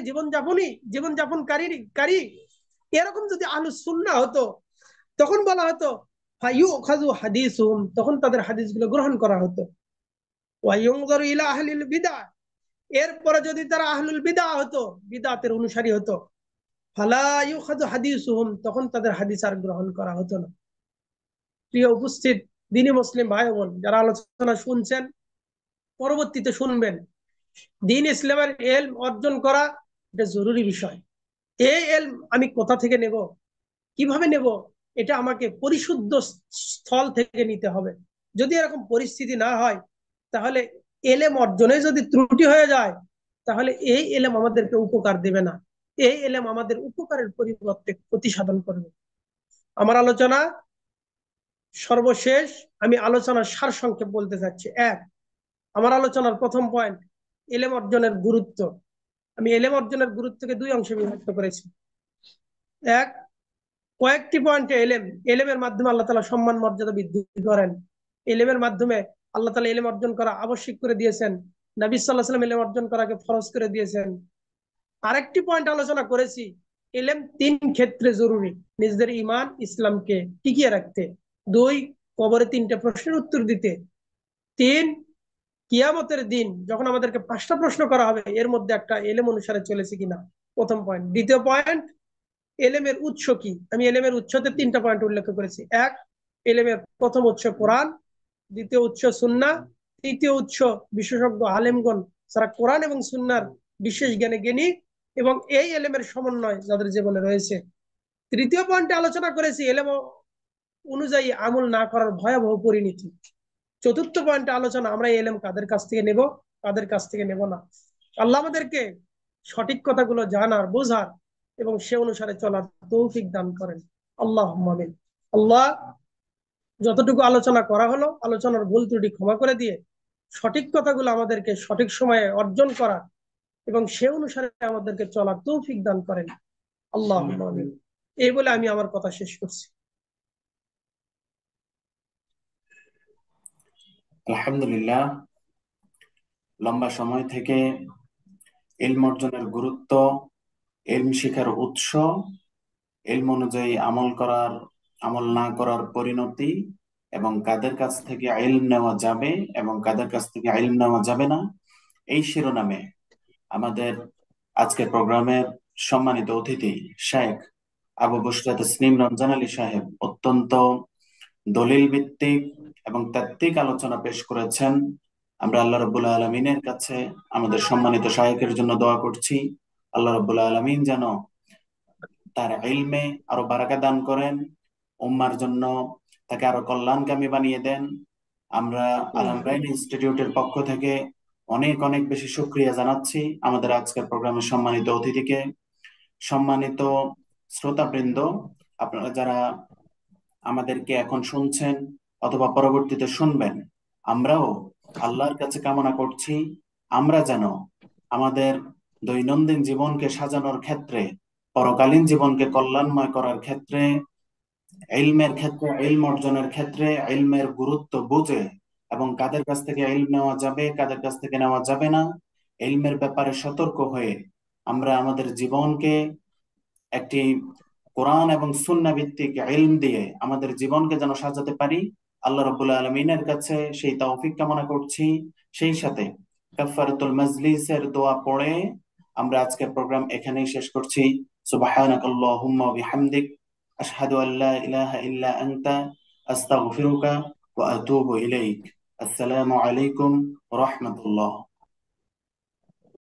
জীবনযাপনকারী? এরকম যদি আহলুস সুন্নাহ হতো, তখন বলা হতো ফায়ুখাযু হাদিসুহুম, তখন তাদের হাদিসগুলো গ্রহণ করা হতো। ওয়া ইউনযারু ইলা আহলিল বিদআহ, এরপরে যদি তারা আহলুল বিদআহ হতো, বিদআতের অনুসারী হতো, ফালা ইউখাযু হাদিসুহুম, তখন তাদের হাদিস আর গ্রহণ করা হতো না। প্রিয় উপস্থিত দ্বীনি মুসলিম ভাই বোন, যারা আলোচনা শুনছেন, পরবর্তীতে শুনবেন, দ্বীন ইসলামের ইলম অর্জন করা এটা জরুরি বিষয়। এই ইলম আমি কোথা থেকে নেব, কিভাবে নেব, এটা আমাকে পরিশুদ্ধ স্থল থেকে নিতে হবে। যদি এরকম পরিস্থিতি না হয়, তাহলে এলেম অর্জনে যদি ত্রুটি হয়ে যায়, তাহলে এই এলেম আমাদেরকে উপকার দেবে না, এই এলেম আমাদের উপকারের পরিবর্তে ক্ষতি সাধন করবে। আমার আলোচনা সর্বশেষ, আমি আলোচনার সারসংক্ষেপ বলতে চাচ্ছি। আমার আলোচনার প্রথম পয়েন্ট, এলেম অর্জনের গুরুত্ব। আমি এলেম অর্জনের গুরুত্বকে দুই অংশে বিভক্ত করেছি। এক, কয়েকটি পয়েন্টে এলেমের মাধ্যমে আল্লাহ তাআলা সম্মান মর্যাদা বৃদ্ধি করেন। এলেমের মাধ্যমে আল্লাহ তাআলা এলেম অর্জন করা আবশ্যক করে দিয়েছেন, নবী সাল্লাল্লাহু আলাইহি ওয়াসাল্লাম এলেম অর্জন করাকে ফরজ করে দিয়েছেন। আরেকটি পয়েন্ট আলোচনা করেছি, এলেম তিন ক্ষেত্রে জরুরি: নিজেদের ঈমান ইসলামকে টিকিয়ে রাখতে, দুই, কবরে তিনটে প্রশ্নের উত্তর দিতে, তিন, কিয়ামতের দিন যখন আমাদেরকে পাঁচটা প্রশ্ন করা হবে, এর মধ্যে একটা এলেম অনুসারে চলেছে কিনা। প্রথম পয়েন্ট। দ্বিতীয় পয়েন্ট, এলেমের উৎস কি। আমি এলেমের উৎসতে তিনটা পয়েন্ট উল্লেখ করেছি। এক, এলেমের প্রথম উৎস কোরআন, দ্বিতীয় উৎস সুন্নাহ, তৃতীয় উৎস বিশেষজ্ঞ আলেমগণ যারা কোরআন এবং সুন্নাহর বিশেষ জ্ঞানে জ্ঞানী এবং এই এলেমের সমন্বয় যাদের জীবনে রয়েছে। তৃতীয় পয়েন্টে আলোচনা করেছি এলেম অনুযায়ী আমল না করার ভয়াবহ পরিণতি। চতুর্থ পয়েন্টে আলোচনা, আমরা এই এলেম কাদের কাছ থেকে নেব, কাদের কাছ থেকে নেব না। আল্লাহ আমাদেরকে সঠিক কথাগুলো জানার, বোঝার এবং সে অনুসারে চলার তৌফিক দান করেন। আল্লাহুম্মা আমিন। আল্লাহ, যতটুকু আলোচনা করা হলো, আলোচনার ভুল ত্রুটি ক্ষমা করে দিয়ে সঠিক কথাগুলো আমাদেরকে সঠিক সময়ে অর্জন করা এবং সে অনুসারে আমাদেরকে চলার তৌফিক দান করেন। আল্লাহুম্মা আমিন। এই বলে আমি আমার কথা শেষ করছি। আলহামদুলিল্লাহ, লম্বা সময় থেকে ইলম অর্জনের গুরুত্ব, ইলম শিখার উৎস, ইলম অনুযায়ী আমল না করার পরিণতি, এবং কাদের কাছ থেকে ইলম নেওয়া যাবে এবং কাদের কাছ থেকে ইলম নেওয়া যাবে না, এই শিরোনামে আমাদের আজকের প্রোগ্রামের সম্মানিত অতিথি শেখ আবু বুশরা তাসনিম রমজান আলী সাহেব অত্যন্ত দলিল ভিত্তিক এবং তাত্ত্বিক আলোচনা পেশ করেছেন। আমরা আল্লাহ রাব্বুল আলামিনের কাছে আমাদের সম্মানিত শাইখের জন্য দোয়া করছি, আল্লাহ রাব্বুল আলামিন যেন তার ইলমে আরো বারাকা দান করেন, উম্মার জন্য তাকে আরো কল্যাণকামী বানিয়ে দেন। আমরা আল আমরাইন ইনস্টিটিউটের পক্ষ থেকে অনেক অনেক বেশি শুকরিয়া জানাচ্ছি আমাদের আজকের প্রোগ্রামের সম্মানিত অতিথিকে। সম্মানিত শ্রোতাবৃন্দ, আপনারা যারা আমাদেরকে এখন শুনছেন অথবা পরবর্তীতে শুনবেন, আমরাও আল্লাহর কাছে কামনা করছি আমরা যেন আমাদের দৈনন্দিন জীবনকে সাজানোর ক্ষেত্রে, পরকালীন জীবনকে কল্যাণময় করার ক্ষেত্রে, ইলম অর্জনের ক্ষেত্রে ইলমের গুরুত্ব বুঝে এবং কাদের কাছ থেকে ইলম নেওয়া যাবে কাদের কাছ থেকে নেওয়া যাবে না, ইলমের ব্যাপারে সতর্ক হয়ে আমরা আমাদের জীবনকে একটি কোরআন এবং সুন্নাহ ভিত্তিক ইলম দিয়ে আমাদের জীবনকে যেন সাজাতে পারি, আল্লাহ রাব্বুল আলামিনের কাছে সেই তৌফিক কামনা করছি। সেই সাথে কাফারাতুল মাজলিসের দোয়া পড়ে আমরা আজকের প্রোগ্রাম এখানেই শেষ করছি। সুবহানাকাল্লাহুম্মা ওয়া বিহামদিক, আশহাদু আল্লা ইলাহা ইল্লা আনতা, আস্তাগফিরুকা ওয়া আতুবু ইলাইক। আসসালামু আলাইকুম ওয়া রাহমাতুল্লাহ।